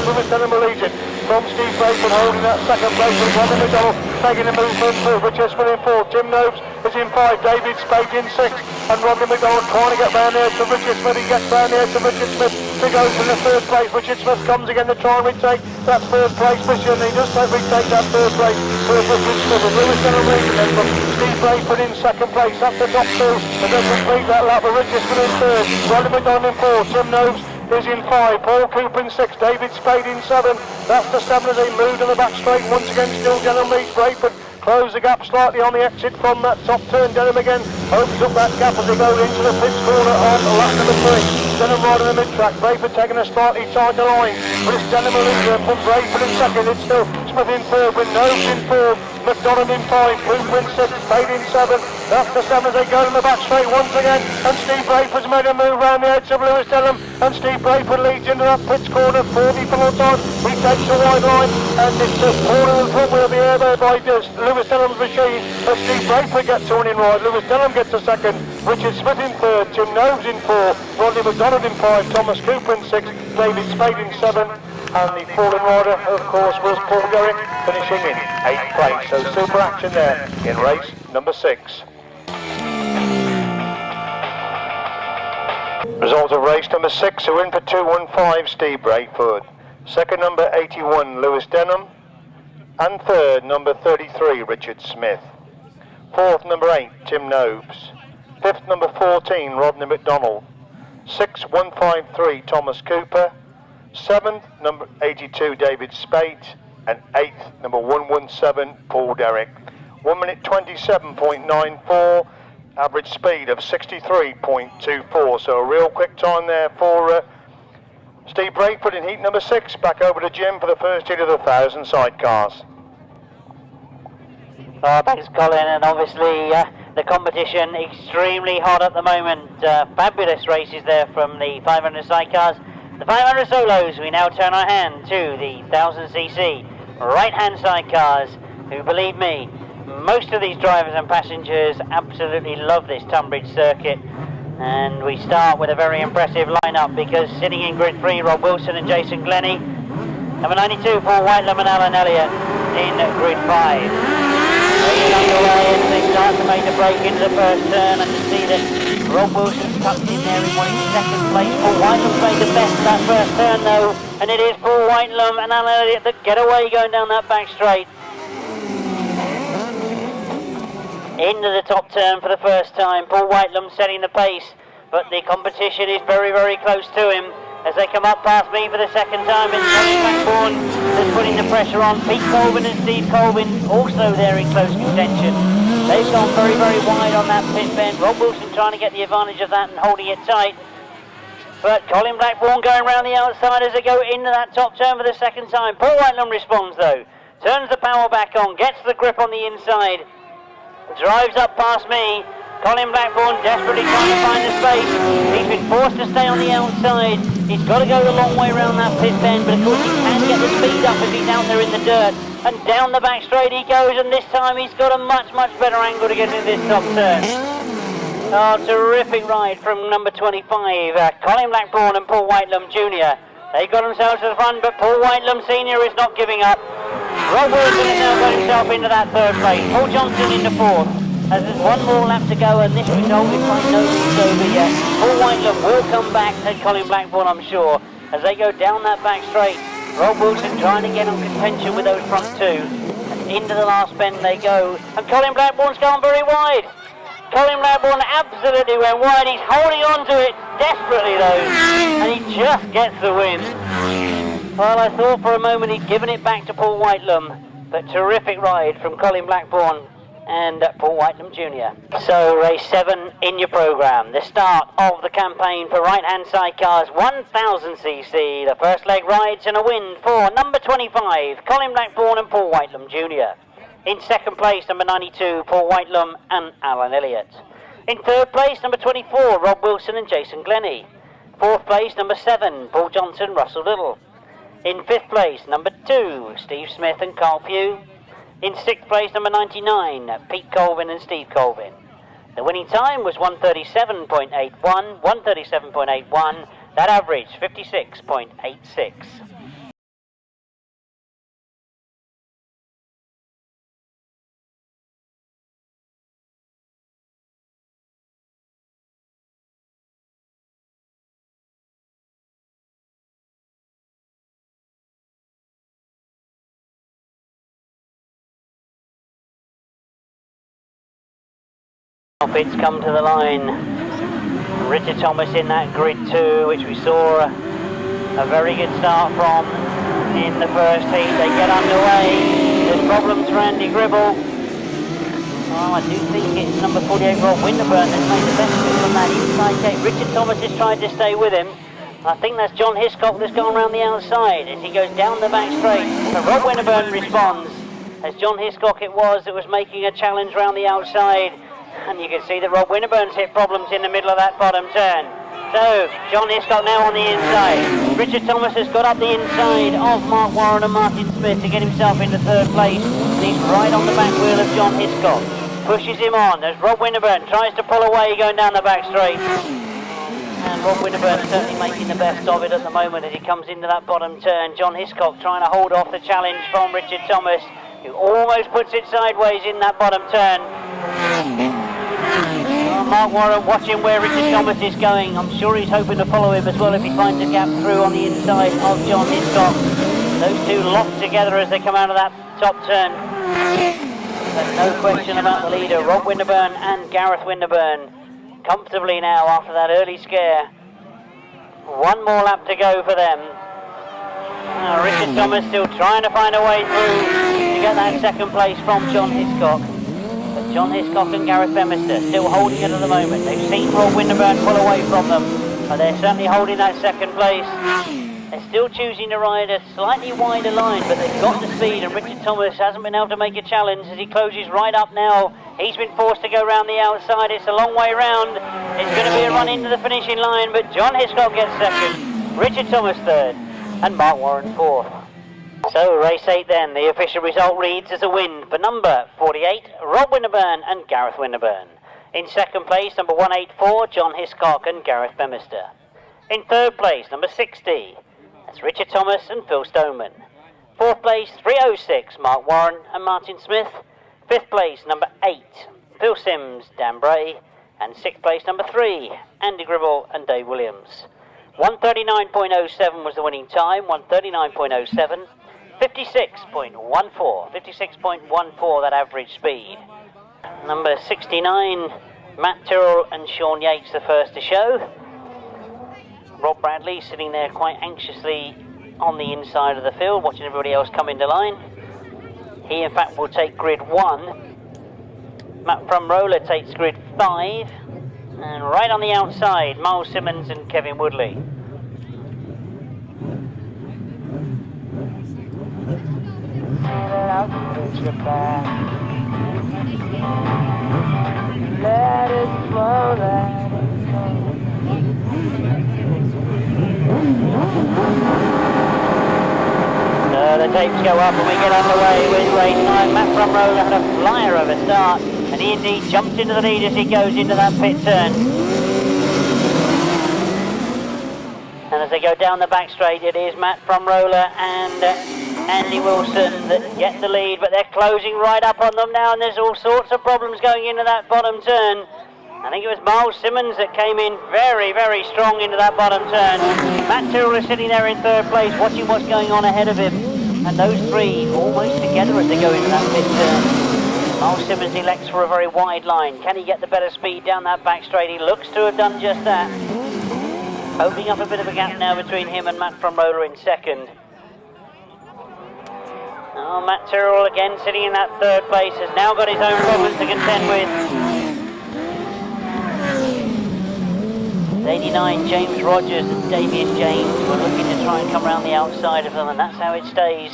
Lewis Dillon leads it from Steve Braidford holding that second place with Rodney McDonald making a move through. Richard Smith in 4. Tim Nobes is in 5. David Spade in 6. And Rodney McDonald trying to get round there to Richard Smith. He gets round there to Richard Smith to go to the third place. Richard Smith comes again to try and retake that third place position. He does retake that third place for Richard Smith. And Lewis Dillon leading them from Steve Braidford in second place. That's the top 2. And then complete that lap with Richard Smith in third. Rodney McDonald in 4. Tim Nobes is in 5. Paul Cooper in 6. David Spade in 7. That's the 7 as they moved on the back straight. Once again, still Denham leads. Braidford close the gap slightly on the exit from that top turn. Denham again opens up that gap as they go into the pits corner on lap number 3. Denham right in the mid-track. Braidford taking a slightly tighter line, but it's Denham who leads them from Braidford in second. It's still Smith in third with Nobes in 4. McDonald in 5, Cooper in 6, Spade in 7. That's the 7 as they go in the back straight once again. And Steve Braidford's made a move round the edge of Lewis Dillon. And Steve Braidford leads into that pits corner for the final time. He takes a wide line, and it's the corner of the front wheel, the airbag by Lewis Dillon's machine. As Steve Braidford gets a winning ride. Lewis Dillon gets a second. Richard Smith in third, Tim Nobes in 4, Rodney McDonald in 5, Thomas Cooper in 6, David Spade in 7. And the fallen rider, of course, was Paul Derrick, finishing in 8th place. So super action there in race number 6. Result of race number 6, a win for 215 Steve Braidford. Second number 81 Lewis Denham. And third number 33 Richard Smith. Fourth number 8 Tim Nobes. Fifth number 14 Rodney McDonald. 6th 153 Thomas Cooper. 7th, number 82, David Spate, and 8th, number 117, Paul Derrick. 1 minute 27.94, average speed of 63.24. So a real quick time there for Steve Braidford in heat number 6. Back over to Jim for the first heat of the 1,000 sidecars. Thanks, Colin, and obviously the competition extremely hot at the moment. Fabulous races there from the 500 sidecars. The 500 solos, we now turn our hand to the 1000cc right-hand sidecars, who, believe me, most of these drivers and passengers absolutely love this Tunbridge circuit. And we start with a very impressive lineup, because sitting in grid 3, Rob Wilson and Jason Glennie. Number 92, Paul Whitelam and Alan Elliott in grid 5. They get underway and they start to make the break into the first turn. I can see that Rob Wilson's tucked in there in wanting second place. Paul Whitelam's made the best of that first turn though, and it is Paul Whitelam and Alan Elliott that get away going down that back straight. Into the top turn for the first time. Paul Whitelam setting the pace, but the competition is very, very close to him as they come up past me for the second time. It's Colin Blackbourn that's putting the pressure on. Pete Colvin and Steve Colvin also there in close contention. They've gone very, very wide on that pit bend. Rob Wilson trying to get the advantage of that and holding it tight. But Colin Blackbourn going around the outside as they go into that top turn for the second time. Paul Whitelam responds though. Turns the power back on, gets the grip on the inside. Drives up past me. Colin Blackbourn desperately trying to find the space. He's been forced to stay on the outside. He's got to go the long way around that pit bend, but of course he can get the speed up as he's out there in the dirt. And down the back straight he goes, and this time he's got a much, much better angle to get into this top turn. Oh, terrific ride from number 25, Colin Blackbourn and Paul Whitelam Jr. They got themselves to the front, but Paul Whitelam Sr. is not giving up. Rob Wilson has now got himself into that third place. Paul Johnson into fourth. As there's one more lap to go, and this result is by no means over yet. Paul Whitelam will come back to Colin Blackbourn, I'm sure, as they go down that back straight. Rob Wilson trying to get on contention with those front two. And into the last bend they go. And Colin Blackbourn's gone very wide. Colin Blackbourn absolutely went wide. He's holding on to it desperately though. And he just gets the win. Well, I thought for a moment he'd given it back to Paul Whitelam, but terrific ride from Colin Blackbourn and Paul Whitelam Jr. So race 7 in your programme. The start of the campaign for right-hand sidecars 1000cc. The first leg rides and a win for number 25, Colin Blackbourn and Paul Whitelam Jr. In second place, number 92, Paul Whitelam and Alan Elliott. In third place, number 24, Rob Wilson and Jason Glennie. Fourth place, number 7, Paul Johnson, Russell Little. In fifth place, number 2, Steve Smith and Carl Pugh. In sixth place, number 99, Pete Colvin and Steve Colvin. The winning time was 1:37.81. That average 56.86. It's come to the line. Richard Thomas in that grid 2, which we saw a very good start from in the first heat. They get underway. There's problems for Andy Gribble. Oh, I do think it's number 48, Rob Winterburn, that's made the best of it from that inside gate. Richard Thomas has tried to stay with him. I think that's John Hiscock that's gone around the outside as he goes down the back straight. But Rob Winterburn responds, as John Hiscock it was that was making a challenge round the outside. And you can see that Rob Winterburn's hit problems in the middle of that bottom turn. So, John Hiscock now on the inside. Richard Thomas has got up the inside of Mark Warren and Martin Smith to get himself into third place. And he's right on the back wheel of John Hiscock. Pushes him on as Rob Winterburn tries to pull away going down the back straight. And Rob Winterburn certainly making the best of it at the moment as he comes into that bottom turn. John Hiscock trying to hold off the challenge from Richard Thomas, who almost puts it sideways in that bottom turn. Mark Warren watching where Richard Thomas is going. I'm sure he's hoping to follow him as well if he finds a gap through on the inside of John Hiscock. Those two locked together as they come out of that top turn. There's no question about the leader, Rob Winterburn and Gareth Winterburn. Comfortably now after that early scare. One more lap to go for them. Richard Thomas still trying to find a way through to get that second place from John Hiscock. But John Hiscock and Gareth Bemister still holding it at the moment. They've seen Rob Winterburn pull away from them, but they're certainly holding that second place. They're still choosing to ride a slightly wider line, but they've got the speed, and Richard Thomas hasn't been able to make a challenge as he closes right up now. He's been forced to go round the outside. It's a long way round. It's going to be a run into the finishing line, but John Hiscock gets second, Richard Thomas third, and Mark Warren fourth. So race 8 then, the official result reads as a win for number 48, Rob Winterburn and Gareth Winterburn. In second place, number 184, John Hiscock and Gareth Bemister. In third place, number 60, that's Richard Thomas and Phil Stoneman. Fourth place, 306, Mark Warren and Martin Smith. Fifth place, number 8, Phil Sims, Dan Bray. And sixth place, number 3, Andy Gribble and Dave Williams. 139.07 was the winning time, 139.07. 56.14 that average speed. Number 69, Matt Tyrrell and Sean Yates, the first to show. Rob Bradley sitting there quite anxiously on the inside of the field, watching everybody else come into line. He in fact will take grid 1. Matt Fumarola takes grid 5. And right on the outside, Miles Simmons and Kevin Woodley. Let it flow, let it So the tapes go up and we get underway with race 9. Matt Fumarola had a flyer of a start, and he indeed jumps into the lead as he goes into that pit turn. And as they go down the back straight, it is Matt Fumarola and Andy Wilson that get the lead, but they're closing right up on them now, and there's all sorts of problems going into that bottom turn. I think it was Miles Simmons that came in very, very strong into that bottom turn. Matt Tyrrell is sitting there in third place, watching what's going on ahead of him, and those three almost together as they go into that pit turn. Miles Simmons elects for a very wide line. Can he get the better speed down that back straight? He looks to have done just that. Opening up a bit of a gap now between him and Matt Fumarola in second. Oh, Matt Tyrrell again sitting in that third place has now got his own problems to contend with. 89, James Rogers and Damien James were looking to try and come around the outside of them, and that's how it stays.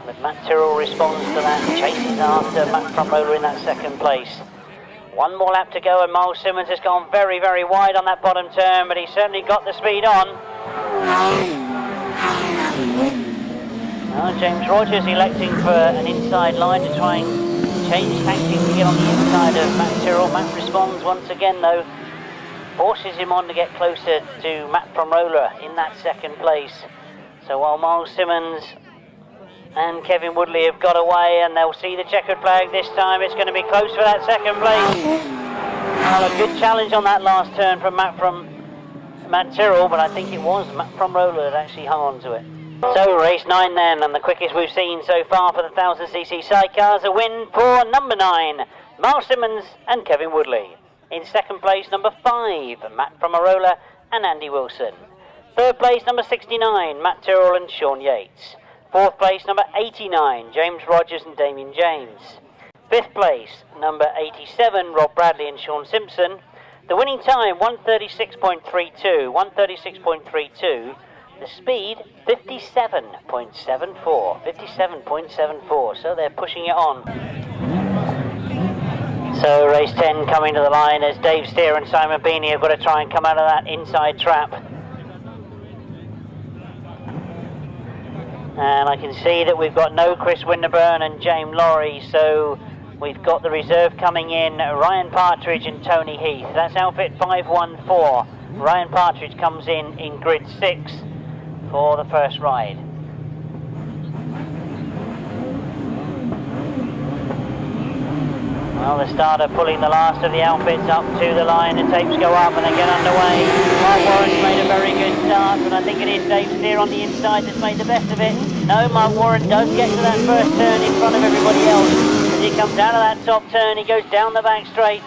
But Matt Tyrrell responds to that and chases after Matt Fumarola in that second place. One more lap to go, and Miles Simmons has gone very, very wide on that bottom turn, but he's certainly got the speed on. Now James Rogers electing for an inside line to try and change tactics to get on the inside of Matt Tyrrell. Matt responds once again though, forces him on to get closer to Matt Fumarola in that second place. So while Miles Simmons and Kevin Woodley have got away, and they'll see the checkered flag this time, it's going to be close for that second place. Well, a good challenge on that last turn from Matt Tyrrell, but I think it was Matt Fumarola that actually hung on to it. So race 9 then, and the quickest we've seen so far for the 1000cc sidecars, a win for number 9, Miles Simmons and Kevin Woodley. In second place, number 5, Matt Fumarola and Andy Wilson. Third place, number 69, Matt Tyrrell and Sean Yates. Fourth place, number 89, James Rogers and Damien James. Fifth place, number 87, Rob Bradley and Sean Simpson. The winning time, 136.32, 136.32. The speed, 57.74, 57.74, so they're pushing it on. So race 10 coming to the line as Dave Steer and Simon Beanie have got to try and come out of that inside trap. And I can see that we've got no Chris Winterburn and James Laurie, so we've got the reserve coming in, Ryan Partridge and Tony Heath. That's outfit 514. Ryan Partridge comes in grid 6 for the first ride. Well, the starter pulling the last of the outfits up to the line. The tapes go up and they get underway. Mark Warren's made a very good start, but I think it is Dave Steer on the inside that's made the best of it. No, Mark Warren does get to that first turn in front of everybody else. As he comes out of that top turn, he goes down the back straight.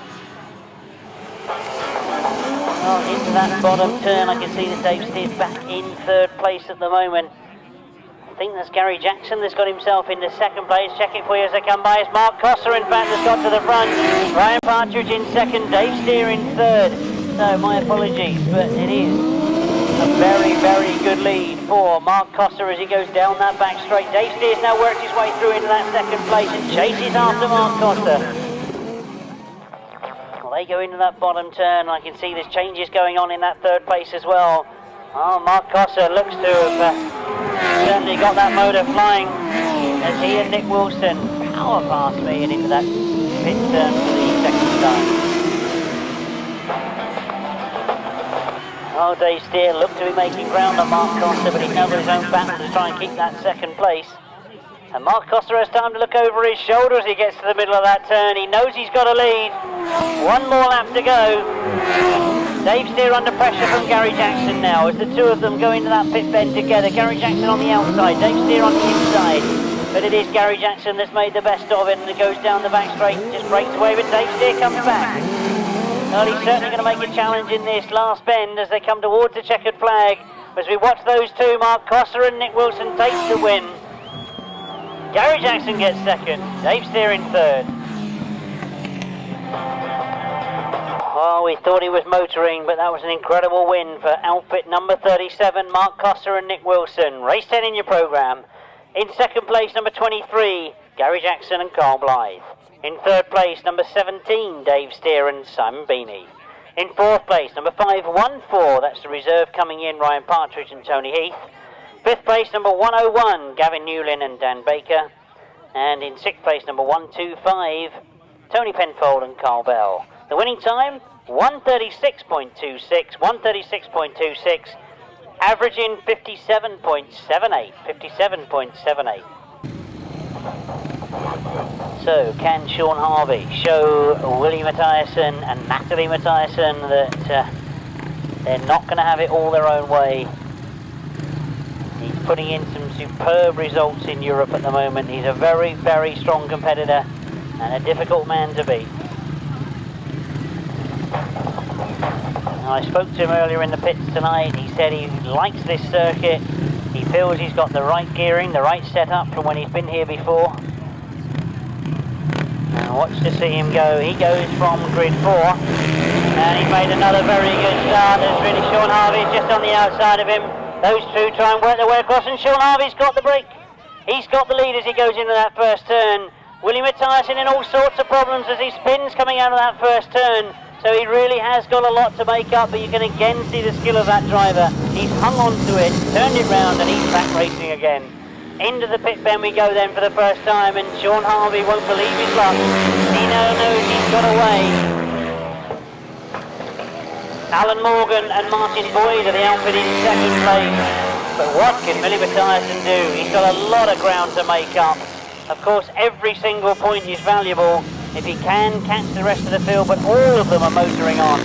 Well, into that bottom turn, I can see that Dave Steer's back in third place at the moment. I think that's Gary Jackson that's got himself into second place. Check it for you as they come by. It's Mark Cossar, in fact, that's got to the front. Ryan Partridge in second, Dave Steer in third. So my apologies, but it is A very, very good lead for Marc Cossar as he goes down that back straight. Dave Steers now works his way through into that second place and chases after Marc Cossar. Well, they go into that bottom turn. I can see there's changes going on in that third place as well. Oh, Marc Cossar looks to have certainly got that motor flying as he and Nick Wilson power past me and into that pit turn for the second time. Oh, Dave Steer looked to be making ground on Marc Cossar, but he doubled his own battle to try and keep that second place. And Marc Cossar has time to look over his shoulder as he gets to the middle of that turn. He knows he's got a lead. One more lap to go. Dave Steer under pressure from Gary Jackson now as the two of them go into that pit bend together. Gary Jackson on the outside, Dave Steer on the inside. But it is Gary Jackson that's made the best of it, and it goes down the back straight, just breaks away, but Dave Steer comes back. Well, he's certainly going to make a challenge in this last bend as they come towards the checkered flag. As we watch those two, Marc Cossar and Nick Wilson take the win. Gary Jackson gets second, Dave Steer in third. Oh, we thought he was motoring, but that was an incredible win for outfit number 37, Marc Cossar and Nick Wilson. Race 10 in your programme. In second place, number 23, Gary Jackson and Carl Blythe. In third place, number 17, Dave Steer and Simon Beanie. In fourth place, number 514, that's the reserve coming in, Ryan Partridge and Tony Heath. Fifth place, number 101, Gavin Newlin and Dan Baker. And in sixth place, number 125, Tony Penfold and Carl Bell. The winning time, 136.26, 136.26, averaging 57.78, 57.78. So, can Shaun Harvey show William Matthijessen and Nathalie Matthijessen that they're not going to have it all their own way? He's putting in some superb results in Europe at the moment. He's a very, very strong competitor and a difficult man to beat. I spoke to him earlier in the pits tonight. He said he likes this circuit. He feels he's got the right gearing, the right setup from when he's been here before. And watch to see him go. He goes from grid 4. And he's made another very good start. There's really Shaun Harvey just on the outside of him. Those two try and work their way across, and Shaun Harvey's got the break. He's got the lead as he goes into that first turn. William Matthijessen in all sorts of problems as he spins coming out of that first turn. So he really has got a lot to make up, but you can again see the skill of that driver. He's hung on to it, turned it round, and he's back racing again. Into the pit bend we go then for the first time, and Shaun Harvey won't believe his luck. He now knows he's got away. Alan Morgan and Martin Boyd are the outfit in second place. But what can William Matthijessen do? He's got a lot of ground to make up. Of course, every single point is valuable if he can catch the rest of the field, but all of them are motoring on.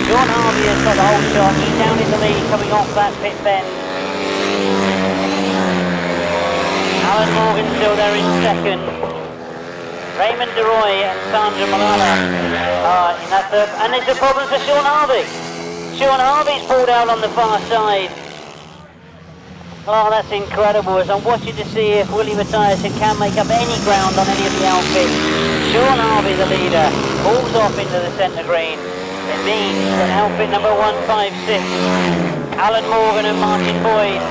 Shaun Harvey has got the whole shot. He's down in the lead coming off that pit bend. Alan Morgan still there in second. Raymond DeRoy and Sandra Malala are in that third. And there's a problem for Shaun Harvey. Shaun Harvey's pulled out on the far side. Oh, that's incredible as I'm watching to see if William Matthijessen can make up any ground on any of the outfits. Shaun Harvey, the leader, pulls off into the centre green. It means that outfit number 156, Alan Morgan and Martin Boyd,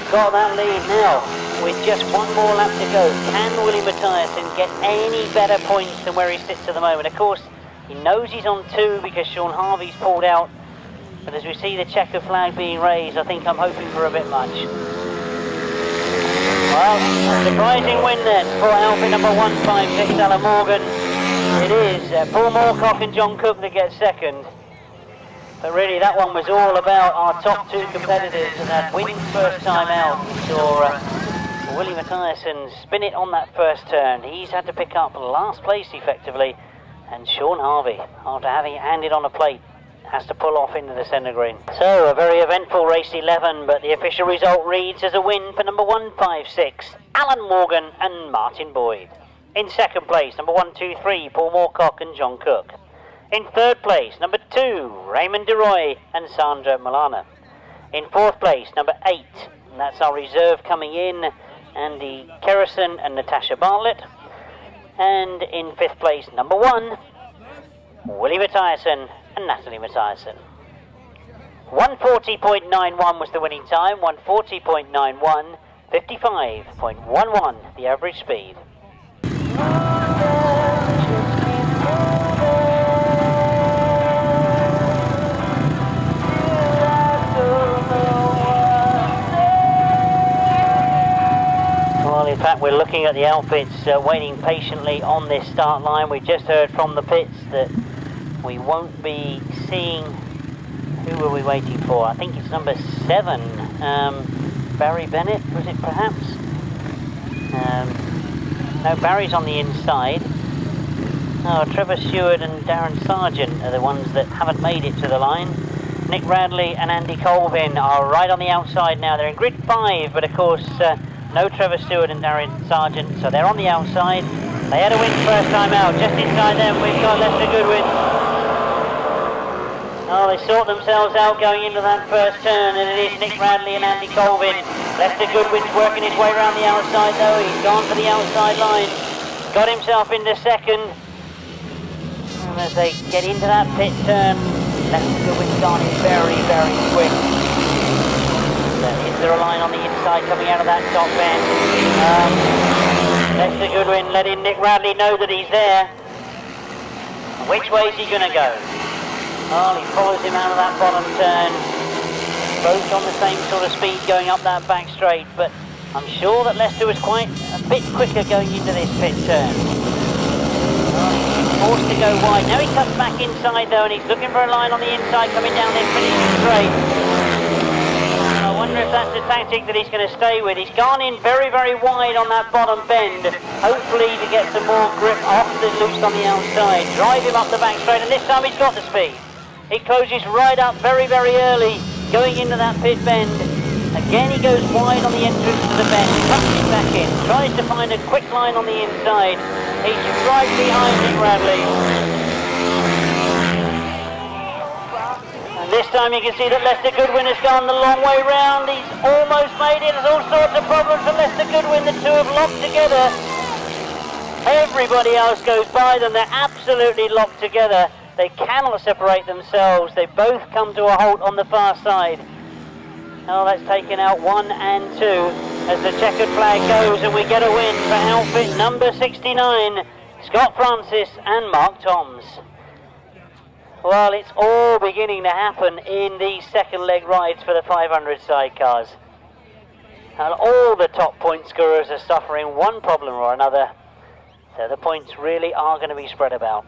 got that lead now with just one more lap to go. Can William Matthijessen get any better points than where he sits at the moment? Of course, he knows he's on 2 because Shaun Harvey's pulled out. But as we see the checker flag being raised, I think I'm hoping for a bit much. Well, a surprising win then for outfit number 156, Alan Morgan. It is Paul Moorcock and John Cook that get second. But really, that one was all about our top 2 competitors and that winning first time out. We saw William Matthijessen spin it on that first turn. He's had to pick up last place effectively. And Shaun Harvey, after having it handed on a plate, has to pull off into the centre green. So, a very eventful race 11, but the official result reads as a win for number 156, Alan Morgan and Martin Boyd. In second place, number 123, Paul Moorcock and John Cook. In third place, number 2, Raymond DeRoy and Sandra Milana. In fourth place, number 8, and that's our reserve coming in, Andy Kerrison and Natasha Bartlett. And in fifth place, number 1, William Matthijessen and Nathalie Matthijessen. 140.91 was the winning time, 140.91, 55.11 the average speed. Well, in fact, we're looking at the outfits waiting patiently on this start line. We just heard from the pits that we won't be seeing. Who were we waiting for? I think it's number 7. Barry Bennett, was it perhaps? No, Barry's on the inside. Oh, Trevor Stewart and Darren Sargent are the ones that haven't made it to the line. Nick Radley and Andy Colvin are right on the outside now. They're in grid 5, but of course no Trevor Stewart and Darren Sargent, so they're on the outside. They had a win first time out. Just inside them we've got Lester Goodwin. Oh, they sort themselves out going into that first turn, and it is Nick Radley and Andy Colvin. Lester Goodwin's working his way around the outside though. He's gone for the outside line. Got himself into second. And as they get into that pit turn, Lester Goodwin's gone in very, very quick. Is there a line on the inside coming out of that top bend? Lester Goodwin letting Nick Radley know that he's there. Which way is he going to go? Oh, he follows him out of that bottom turn. Both on the same sort of speed going up that back straight, but I'm sure that Lester was quite a bit quicker going into this pit turn. Oh, he's forced to go wide. Now he cuts back inside though, and he's looking for a line on the inside coming down this finishing straight. I wonder if that's the tactic that he's going to stay with. He's gone in very, very wide on that bottom bend, hopefully to get some more grip off the loose on the outside. Drive him up the back straight, and this time he's got the speed. He closes right up very, very early, going into that pit bend. Again he goes wide on the entrance to the bend, cuts it back in, tries to find a quick line on the inside. He's right behind Nick Radley. And this time you can see that Lester Goodwin has gone the long way round. He's almost made it. There's all sorts of problems for Lester Goodwin. The two have locked together. Everybody else goes by them. They're absolutely locked together. They cannot separate themselves. They both come to a halt on the far side. Oh, that's taken out 1 and 2 as the checkered flag goes, and we get a win for outfit number 69, Scott Francis and Mark Toms. Well, it's all beginning to happen in these second leg rides for the 500 sidecars. And all the top point scorers are suffering one problem or another, so the points really are going to be spread about.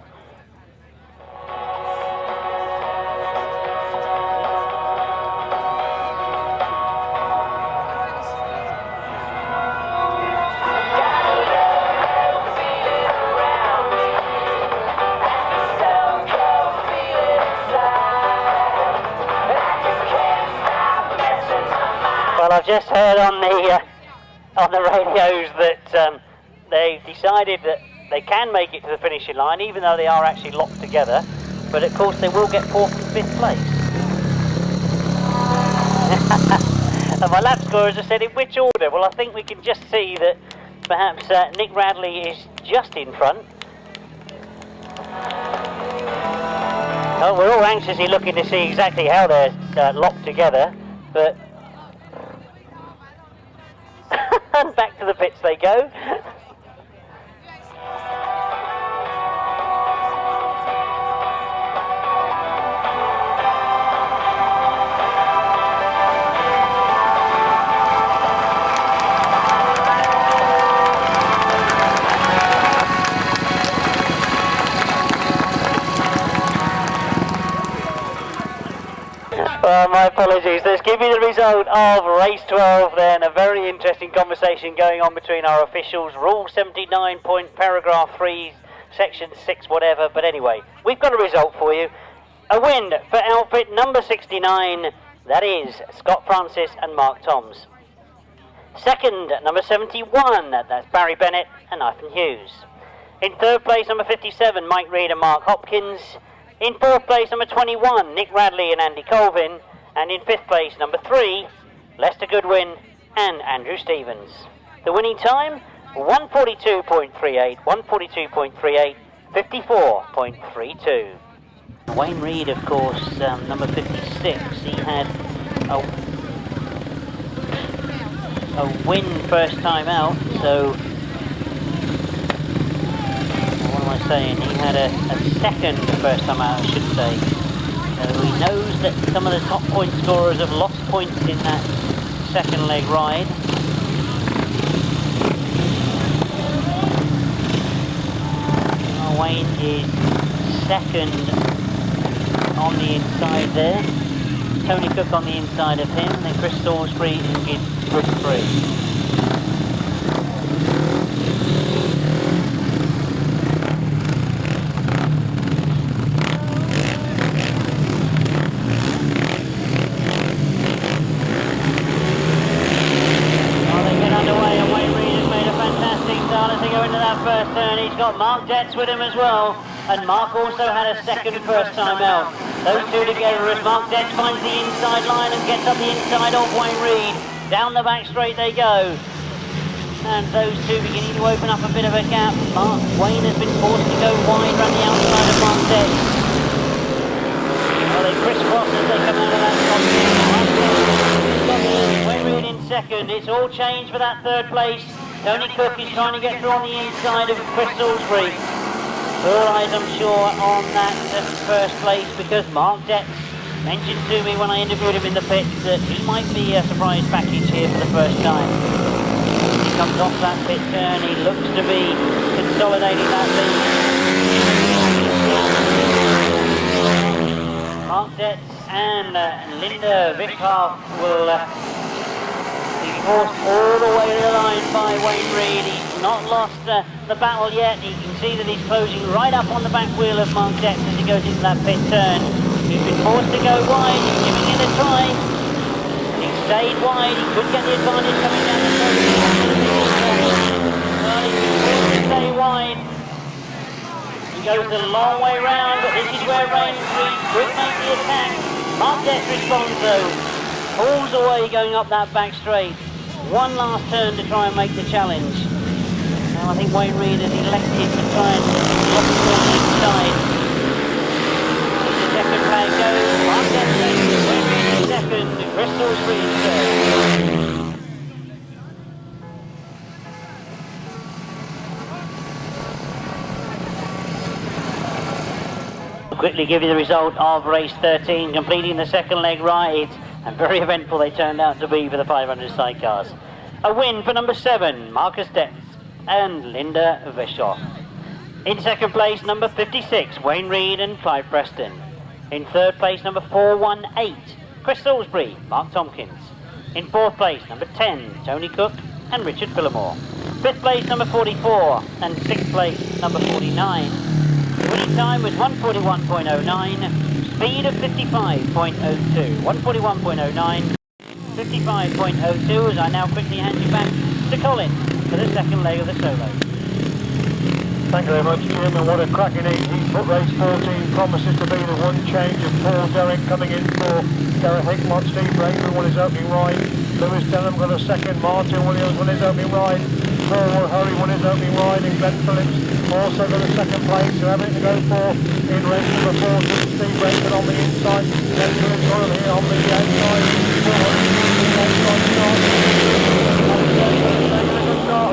Well, I've just heard on the radios that they've decided that they can make it to the finishing line, even though they are actually locked together. But of course, they will get 4th and 5th place. And my lap scorers have said in which order. Well, I think we can just see that perhaps Nick Radley is just in front. Oh, we're all anxiously looking to see exactly how they're locked together, but. And back to the pits they go. Well, my apologies. Let's give you the result of race 12 then. A very interesting conversation going on between our officials. Rule 79 point paragraph 3, section 6, whatever. But anyway, we've got a result for you. A win for outfit number 69. That is Scott Francis and Mark Toms. Second, number 71. That's Barry Bennett and Nathan Hughes. In third place, number 57, Mike Reed and Mark Hopkins. In fourth place, number 21, Nick Radley and Andy Colvin. And in fifth place, number 3, Lester Goodwin and Andrew Stevens. The winning time, 142.38, 142.38, 54.32. Wayne Reed, of course, number 56, he had a win first time out, so what am I saying? He had a second first time out, I should say. So he knows that some of the top point scorers have lost points in that second leg ride. Wayne is second on the inside there. Tony Cook on the inside of him, then Chris Salisbury in grid 3. First turn, he's got Marc Detz with him as well, and Marc also had a second first time out. Those two together as Marc Detz finds the inside line and gets up the inside of Wayne Reed. Down the back straight they go. And those two beginning to open up a bit of a gap. Wayne has been forced to go wide around the outside of Marc Detz. Well, they crisscross as they come out of that top gear. Wayne Reed in second. It's all changed for that third place. Tony Cook is trying to get through on the inside of Chris Salisbury. All eyes, I'm sure, on that first place because Marc Detz mentioned to me when I interviewed him in the pits that he might be a surprise package here for the first time. He comes off that pit turn, he looks to be consolidating that lead. Marc Detz and Linda Wickhoff will forced all the way to the line by Wayne Reed. He's not lost the battle yet. You can see that he's closing right up on the back wheel of Marc Detz as he goes into that pit turn. He's been forced to go wide. He's giving it a try. He stayed wide. He could get the advantage coming down the road. Well, he's been forced to stay wide. He goes a long way round, but this is where Wayne Reed could make the attack. Marc Detz responds though. Pulls away going up that back straight. One last turn to try and make the challenge. Now I think Wayne Reed has elected to try and lock it on the inside. The second flag goes. Marc Detz second, Wayne Reed in second, Chris Salisbury in third. I'll quickly give you the result of race 13, completing the second leg ride. And very eventful they turned out to be for the 500 sidecars. A win for number 7, Marcus Detz and Linda Wickhoff. In second place, number 56, Wayne Reed and Clive Preston. In third place, number 418, Chris Salisbury, Mark Tompkins. In fourth place, number 10, Tony Cook and Richard Phillimore. Fifth place, number 44, and sixth place, number 49. The winning time was 141.09. Speed of 55.02, 141.09, 55.02 as I now quickly hand you back to Colin for the second leg of the solo. Thank you very much, Jim, and what a cracking heat foot race 14 promises to be the one change of Paul Derrick coming in for Gareth Hickmott, Steve Braidford won his opening ride, Lewis Denham got a second, Martin Williams won his opening ride, Shaun Harvey won his opening ride, and Glenn Phillips also got a second place, so everything to go for in race number 14, Steve Braidford on the inside, Glenn Phillips got him here on the outside,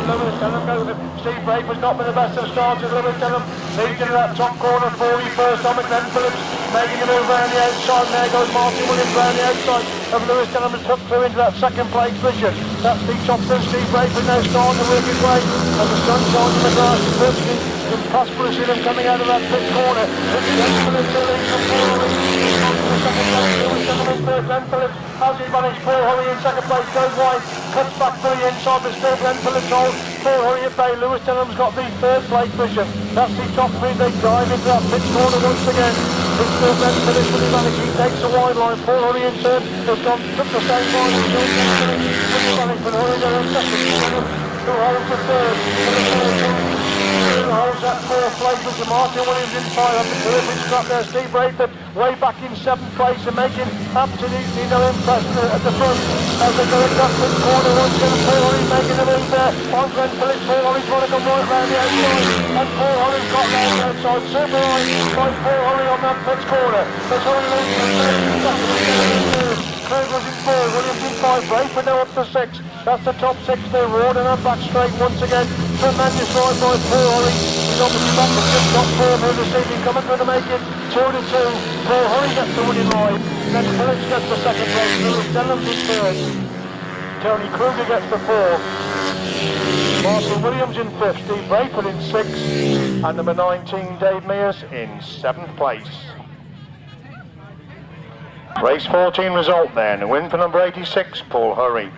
Lewis Denham goes with Steve Braidford's not been the best of starters. Lewis Denham leads into that top corner, 41st on Glenn Phillips, making a move around the outside, and there goes Martin Williams round the outside of Lewis Denham and took through into that second place position. That's the top two, Steve Braidford now starting to work his way as the sun shines in the grass, virtually in prosperous in him coming out of that pit corner. Glenn Phillips leads from Paul Harvey into the second place, Lewis Denham in third, Glenn Phillips has his managed, Paul Harvey in second place, goes wide, cuts back to the inside, but still Glenn Phillips holds. Paul Harvey at bay, Lewis Denham's got the third place position. That's the top three, they drive into that pit corner once again. It's still Glenn Phillips with his managed, he takes a wide line, Paul Harvey in third, has gone, took the same line, and still Glenn Phillips with his managed, but Harvey in second, who holds the third, who holds that fourth place was Martin Williams in 5 up the terrific scrap there. Steve Braidford way back in 7th place and making absolutely no impression at the front as they go into that corner. Once again, Paul Holly making a move there on Glenn Phillips. Paul Holly's trying to come right round the outside and Paul Holly's got round the outside. Super right by Paul Holly on that pitch corner. There's only room for Craig was in 4, Williams in 5, Braidford now up to 6. That's the top 6 there, Ward and back straight once again. Tremendous ride by Paul Holly. He's obviously back to the top 4 for this evening, coming through to make it 2-2. Paul Holly gets the winning ride. Then Phillips gets the second place. Lewis Denham's in 3rd. Tony Kruger gets the 4th. Martin Williams in 5th. Steve Braidford in 6th. And number 19, Dave Mears in 7th place. Race 14 result then. A win for number 86, Paul Hurry.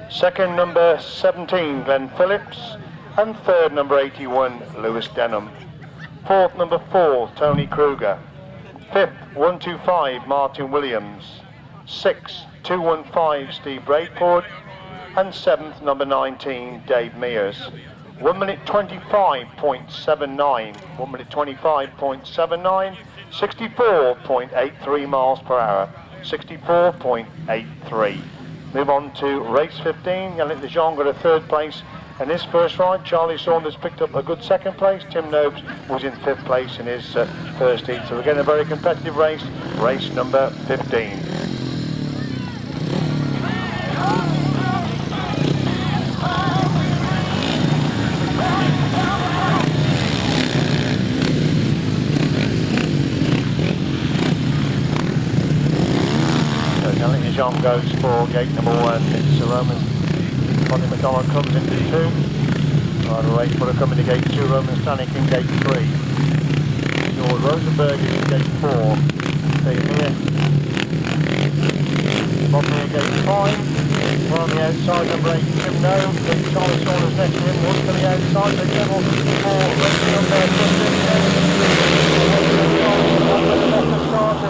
Second, number 17, Glenn Phillips. And third, number 81, Lewis Denham. Fourth, number 4, Tony Kruger. Fifth, 125, Martin Williams. Sixth, 215, Steve Braidford. And seventh, number 19, Dave Mears. 1 minute 25.79. 1 minute 25.79. 64.83 miles per hour. 64.83. Move on to race 15. Jannick de Jong got a 3rd place in his first ride. Charlie Saunders picked up a good 2nd place. Tim Nobes was in 5th place in his first heat. So we're getting a very competitive race. Race number 15. Jannick de Jong goes for gate number 1. It's Roman. Colin McDonald comes into 2. Ryder Braidford coming to gate 2. Roman Stanek in gate 3. George Rosenberg is in gate 4. Stay here. Bob near gate 5. One on the outside, number 8, Tim Nobes. Charlie Saunders next to him. One to the outside. The General 4 racing up there.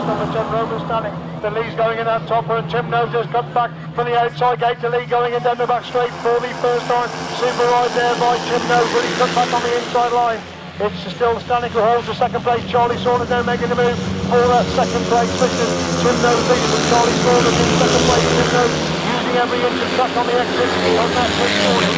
Number 10, Roman Stanek. The Lee's going in that topper and Tim Nobes has cut back from the outside gate to Lee going in down the back straight for the first time. Super ride there by Tim Nobes, but he's cut back on the inside line. It's still Stanek who holds the 2nd place. Charlie Saunders now making the move for that 2nd place. Tim Nobes leads with Charlie Saunders in 2nd place. Tim Nobes using every inch of track on the exit on that pitch corner.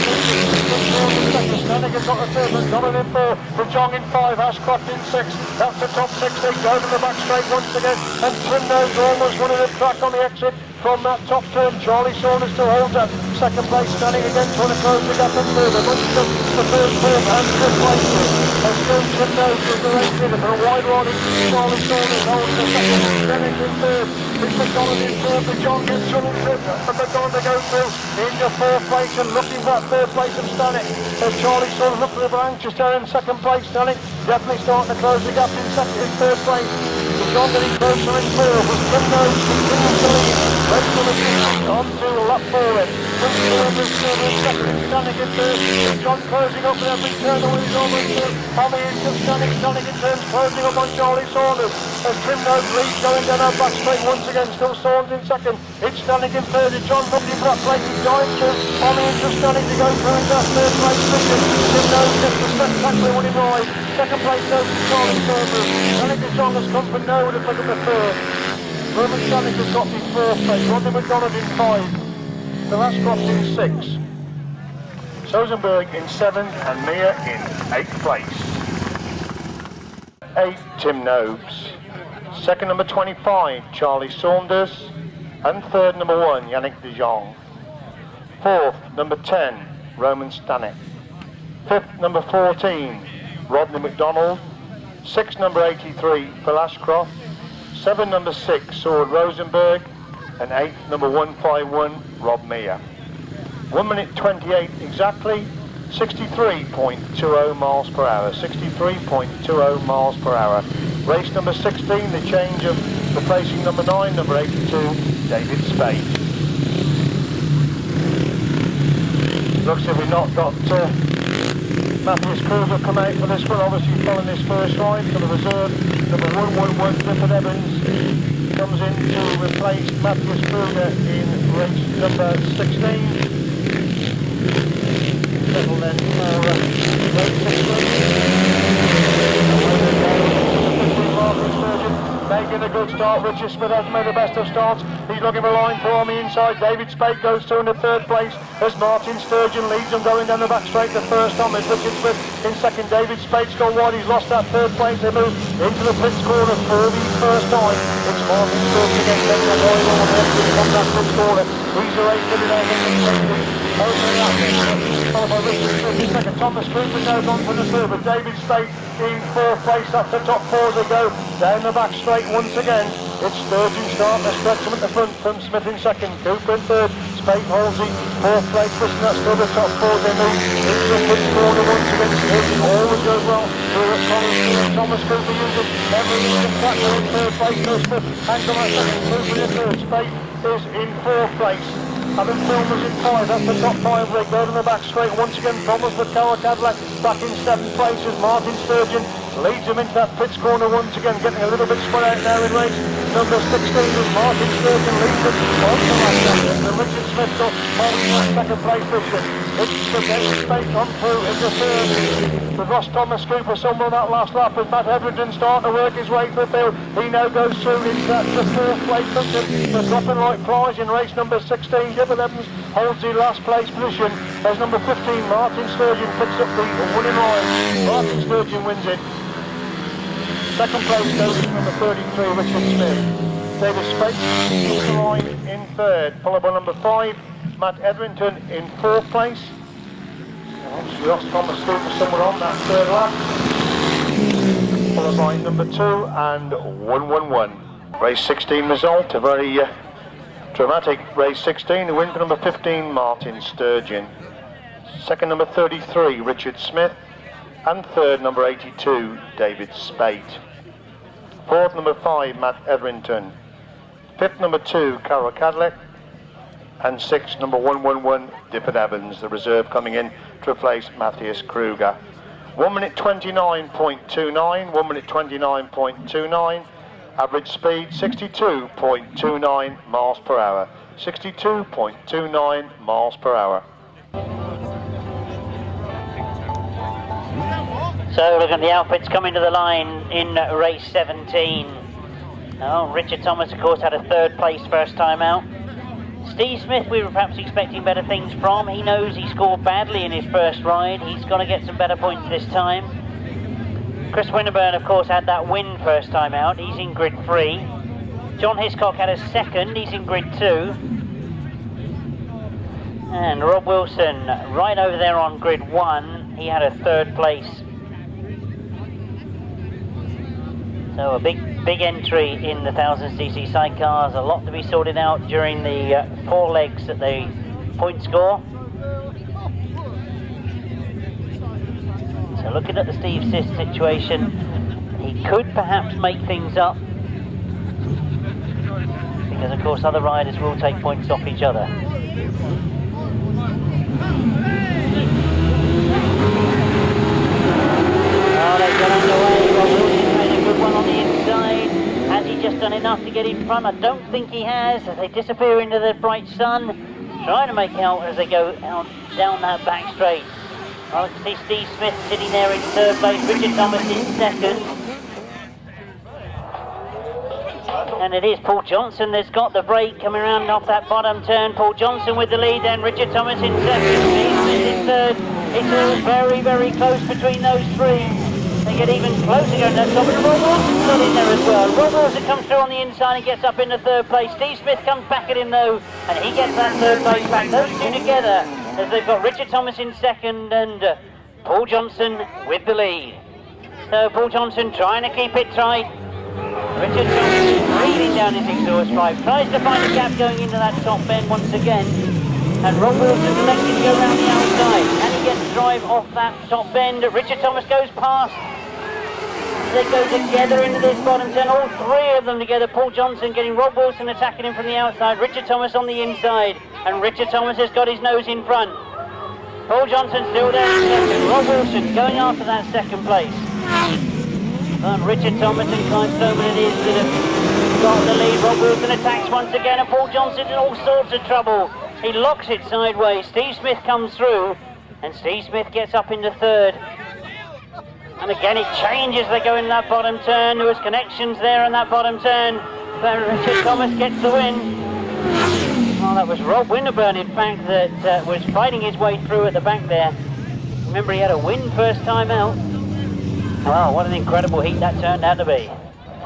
Stanek has got the 3rd, McDonald in 4, De Jong in 5, Ashcroft in 6. That's the top 6. They go to the back straight once again, and Tim Nobes almost winning the track on the exit from that top turn. Charlie Saunders still holds that 2nd place, standing again trying to close the gap and further. Much of the 3rd, 4th and 5th places. And still Tim Nobes is the race leader for a wide ride. Charlie Saunders holds the 2nd, Jannick in 3rd. It's McDonald in 4th, De Jong in 5th. And McDonald to go through into 4th place and looking for that 3rd place of Stanek. As Charlie Saunders looking for the anxious there in 2nd place. Stanek definitely starting to close the gap in 3rd place. De Jong getting closer in 4th. As Tim Nobes continues to lead. Race number 6 on to lap forward. Stanek in 3rd. John closing up with every turn on his own on the edge of Stanek. Stanek in turns closing up on Charlie Saunders. As Tim Nobes leads going down our back straight once again. Still Saunders in 2nd. It's Stanek in 3rd. John looking for that place. He's going through on the edge of Stanek to go through into that 3rd place position. Tim Nobes gets the spectacular winning ride. 2nd place goes to Charlie Saunders. Jannick de Jong has come from nowhere to pick up the 3rd. Roman Stanek has got his 4th place. Rodney McDonald in 5. The last Ashcroft in 6. Rosenberg in 7th and Meir in 8th place. 8, Tim Nobes. 2nd, number 25, Charlie Saunders. And 3rd, number 1, Jannick de Jong. 4th, number 10, Roman Stanek. 5th, number 14, Rodney McDonald. 6th, number 83, Phil Ashcroft. 7th, number 6, Sword Rosenberg. And 8th, number 151, Rob Meir. 1 minute 28 exactly, 63.20 miles per hour, 63.20 miles per hour. Race number 16, the change of replacing number 9, number 82, David Spade. Looks like we've not got Matthias Kruger come out for this one, obviously following this first ride for the reserve. Number 111, Clifford Evans, comes in to replace Matthias Kruger in race number 16. Settle then for race 16. making a good start. Richard Smith has made the best of starts. He's looking for a line through on the inside. David Spade goes through in the third place as Martin Sturgeon leads them going down the back straight. The first time is Richard Smith in second. David Spade's gone wide. He's lost that third place. They move into the pits corner for the first time. It's Martin Sturgeon again taking a wide on from that pits corner. He's a race to the second. Thomas Cooper goes on for the silver. David Spade in fourth place. That's the top four as they go down the back straight once again. It's Sturgeon starting to stretch him at the front from Smith in second. Cooper in third. Spade Halsey fourth place. Listen, that's still the top four. They move into the pit corner once again. Sturgeon always goes well. Thomas Cooper uses every track in third place. No Smith hangs on that second. Cooper in third. Spade is in fourth place. Having Filmers in five, that's the top five. They go to the back straight once again. Thomas with Cower Cadillac back in seventh place as Martin Sturgeon leads him into that pits corner once again, getting a little bit spread out now in race number 16 as Martin Sturgeon leads it on the last second. And Richard Smith got holding that second place position. It's the David Spade on through in the third. With Ross Thomas Cooper somewhere on that last lap as Matt Hetherington starting to work his way through the field. He now goes through into the fourth place position. They're dropping like flies in race number 16. Gibber Evans holds the last place position as number 15 Martin Sturgeon picks up the winning line. Martin Sturgeon wins it. Second place goes to number 33 Richard Smith. David Spade keeps the line in third, followed by number 5 Matt Etherington in fourth place. Obviously lost Thomas Cooper somewhere on that third lap, followed by number 2 and 111. Race 16 result, a very dramatic race 16. The win for number 15 Martin Sturgeon, second number 33 Richard Smith, and third number 82 David Spate. Fourth number 5 Matt Etherington, fifth number 2 Carol Cadillac, and sixth number 111 Difford Evans, the reserve coming in to replace Matthias Kruger. 1 minute 29.29, 1 minute 29.29, average speed 62.29 miles per hour, 62.29 miles per hour. So look at the outfits coming to the line in race 17. Oh, Richard Thomas of course had a third place first time out. Steve Smith we were perhaps expecting better things from. He knows he scored badly in his first ride. He's got to get some better points this time. Chris Winterburn of course had that win first time out. He's in grid 3. John Hiscock had a second. He's in grid 2. And Rob Wilson right over there on grid 1. He had a third place. So a big entry in the 1000cc sidecars, a lot to be sorted out during the 4 legs at the point score. So looking at the Steve Sis situation, he could perhaps make things up, because of course other riders will take points off each other. Oh, they've got underway. One on the inside. Has he just done enough to get in front? I don't think he has, as they disappear into the bright sun, trying to make out as they go out down that back straight. I can see Steve Smith sitting there in third place, Richard Thomas in second, and it is Paul Johnson that's got the break coming around off that bottom turn. Paul Johnson with the lead, then Richard Thomas in second, Steve Smith in third. It's all very, very close between those three. They get even closer going to that top, and Rob Wilson's not in there as well. Rob Wilson comes through on the inside and gets up into third place. Steve Smith comes back at him though, and he gets that third place back. Those two together, as they've got Richard Thomas in second and Paul Johnson with the lead. So Paul Johnson trying to keep it tight. Richard Johnson breathing down his exhaust pipe, tries to find a gap going into that top bend once again. And Rob Wilson's elected to go around the outside. Can he get the drive off that top bend? Richard Thomas goes past. They go together into this bottom turn, all three of them together. Paul Johnson getting Rob Wilson attacking him from the outside. Richard Thomas on the inside. And Richard Thomas has got his nose in front. Paul Johnson still there in second. Rob Wilson going after that second place. But Richard Thomas and Clive Stoneman it is that have got the lead. Rob Wilson attacks once again, and Paul Johnson in all sorts of trouble. He locks it sideways. Steve Smith comes through, and Steve Smith gets up into third. And again it changes, they go in that bottom turn. There was connections there in that bottom turn. But Richard Thomas gets the win. Well, that was Rob Winterburn, in fact, that was fighting his way through at the back there. Remember, he had a win first time out. Well, what an incredible heat that turned out to be.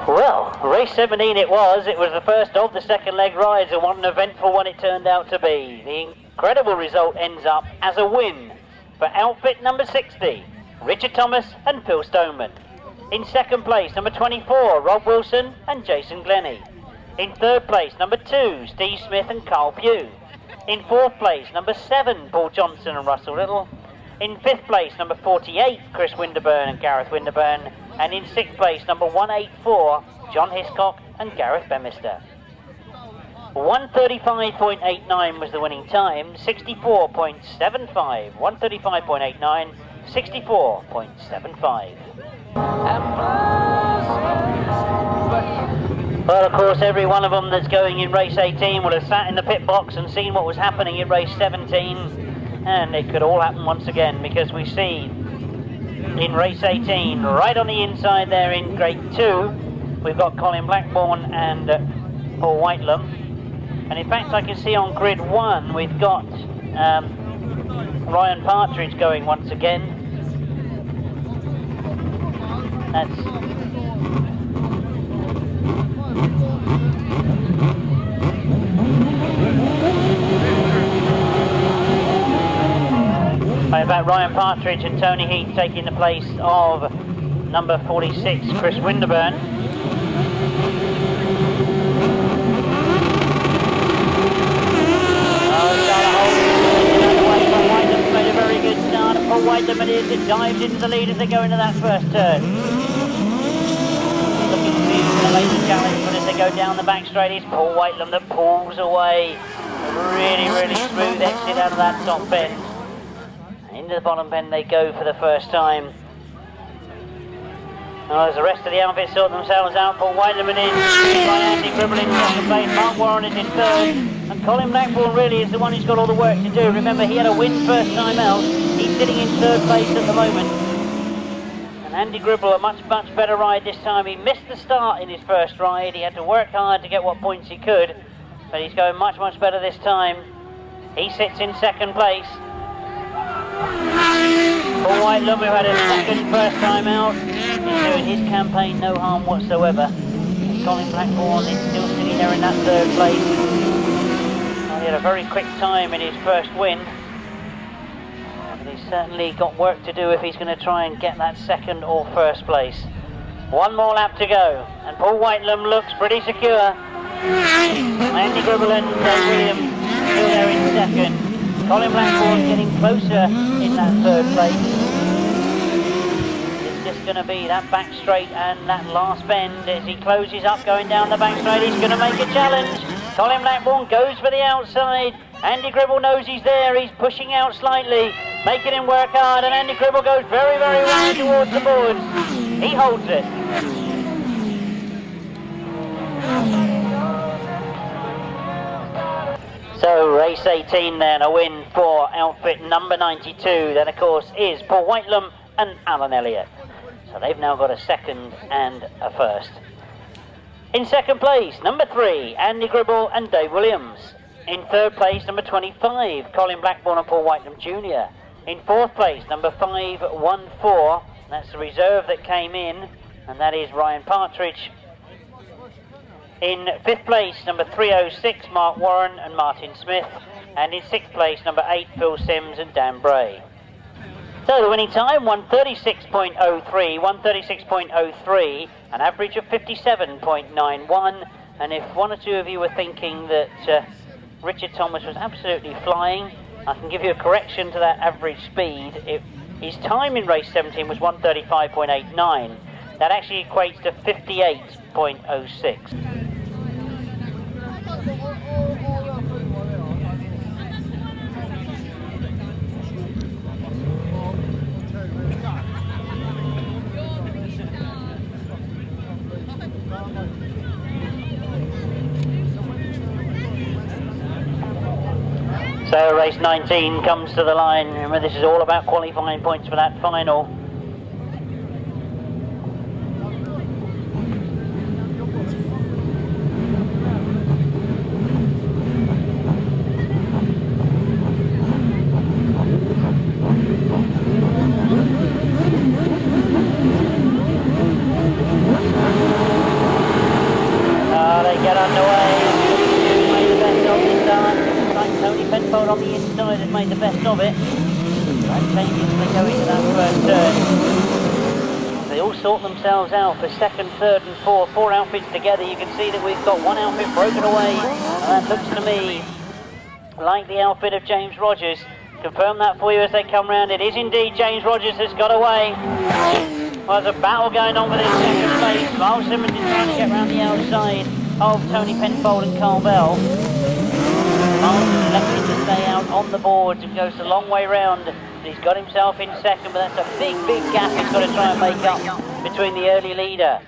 Well, race 17 it was. It was the first of the second leg rides, and what an eventful one it turned out to be. The incredible result ends up as a win for outfit number 60, Richard Thomas and Phil Stoneman. In second place, number 24, Rob Wilson and Jason Glennie. In third place, number 2, Steve Smith and Carl Pugh. In fourth place, number 7, Paul Johnson and Russell Little. In fifth place, number 48, Chris Winterburn and Gareth Winterburn. And in sixth place, number 184, John Hiscock and Gareth Bemister. 135.89 was the winning time, 64.75. 135.89, 64.75. Well, of course, every one of them that's going in race 18 will have sat in the pit box and seen what was happening in race 17. And it could all happen once again, because we see in race 18, right on the inside there in grade 2, we've got Colin Blackbourn and Paul Whitelam. And in fact, I can see on grid 1, we've got Ryan Partridge going once again. That's about Ryan Partridge and Tony Heath taking the place of number 46, Chris Winterburn. Whitelam's made a very good start. Paul Whitelam it is, it dives into the lead as they go into that first turn. Looking to see the later challenge, but as they go down the back straight, it's Paul Whitelam that pulls away. A really, really smooth exit out of that top bend. Into the bottom bend they go for the first time. As the rest of the outfit sort themselves out, Paul Whitelam in, by Andy Gribble in second place, Mark Warren is in third, and Colin Blackbourn really is the one who's got all the work to do. Remember, he had a win first time out, he's sitting in third place at the moment. And Andy Gribble, a much better ride this time. He missed the start in his first ride, he had to work hard to get what points he could, but he's going much better this time. He sits in second place. Paul Whitelam, who had a second first time out, is doing his campaign no harm whatsoever. And Colin Blackbourn is still sitting there in that third place. Well, he had a very quick time in his first win, but he's certainly got work to do if he's going to try and get that second or first place. One more lap to go, and Paul Whitelam looks pretty secure. Andy Gribble and William still there in second. Colin Blackbourn getting closer in that third place. It's just going to be that back straight and that last bend as he closes up going down the back straight. He's going to make a challenge. Colin Blackbourn goes for the outside. Andy Gribble knows he's there. He's pushing out slightly, making him work hard, and Andy Gribble goes very, very wide towards the boards. He holds it. So race 18 then, a win for outfit number 92. That of course is Paul Whitelam and Alan Elliott. So they've now got a second and a first. In second place, number 3, Andy Gribble and Dave Williams. In third place, number 25, Colin Blackbourn and Paul Whitelam Jr. In fourth place, number 514, that's the reserve that came in, and that is Ryan Partridge. In fifth place, number 306, Mark Warren and Martin Smith. And in sixth place, number 8, Phil Sims and Dan Bray. So the winning time, 136.03, 136.03, an average of 57.91. And if one or two of you were thinking that Richard Thomas was absolutely flying, I can give you a correction to that average speed. His time in race 17 was 135.89. That actually equates to 58.06. So race 19 comes to the line. Remember, this is all about qualifying points for that final. Penfold on the inside has made the best of it. That changes as they go into that first turn. They all sort themselves out for second, third and fourth. 4 outfits together. You can see that we've got 1 outfit broken away. And that looks to me like the outfit of James Rogers. Confirm that for you as they come round. It is indeed James Rogers that's got away. Well, there's a battle going on for this second place. Miles Simmons is trying to get round the outside of Tony Penfold and Carl Bell. Miles is elected to stay out on the boards and goes a long way round. He's got himself in second, but that's a big, big gap he's got to try and make up between the early leader,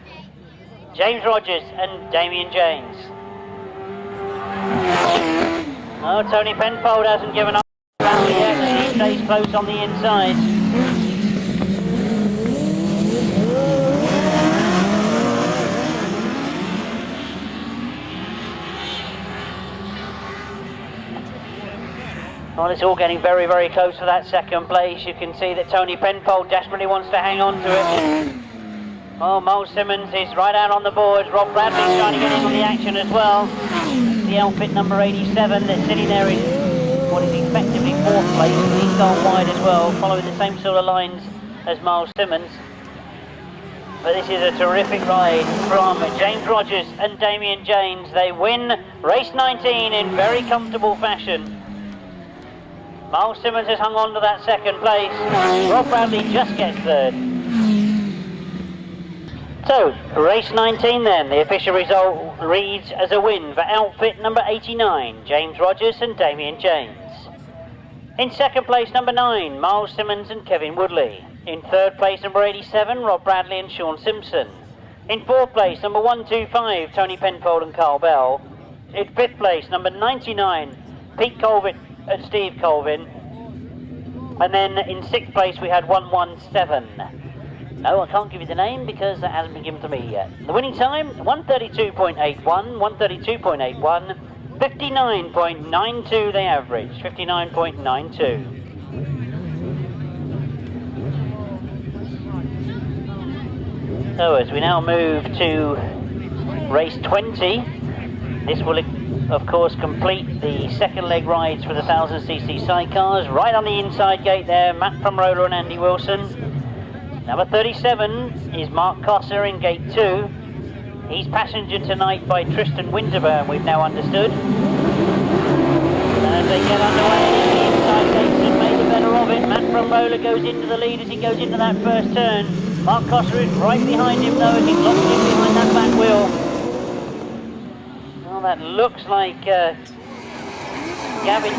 James Rogers, and Damien James. Oh, Tony Penfold hasn't given up yet, and he stays close on the inside. Well, it's all getting very, very close to that second place. You can see that Tony Penfold desperately wants to hang on to it. Oh, Miles Simmons is right out on the boards. Rob Bradley's trying to get in on the action as well. The outfit number 87 that's sitting there in what is effectively 4th place. He's gone wide as well, following the same sort of lines as Miles Simmons. But this is a terrific ride from James Rogers and Damien James. They win race 19 in very comfortable fashion. Miles Simmons has hung on to that second place. Rob Bradley just gets third. So, race 19 then. The official result reads as a win for outfit number 89, James Rogers and Damien James. In second place, number 9, Miles Simmons and Kevin Woodley. In third place, number 87, Rob Bradley and Sean Simpson. In fourth place, number 125, Tony Penfold and Carl Bell. In fifth place, number 99, Pete Colvin and Steve Colvin. And then in sixth place we had 117. No, I can't give you the name because that hasn't been given to me yet. The winning time, 132.81, 132.81, 59.92 they averaged, 59.92. So as we now move to race 20, this will of course complete the second leg rides for the 1000cc sidecars. Right on the inside gate there, Matt Fumarola and Andy Wilson. Number 37 is Mark Cossar in gate 2. He's passenger tonight by Tristan Winterburn, we've now understood. And as they get underway, the inside gates have made the better of it. Matt Fumarola goes into the lead as he goes into that first turn. Mark Cossar is right behind him though as he's locked in behind that back wheel. Well, that looks like Gavin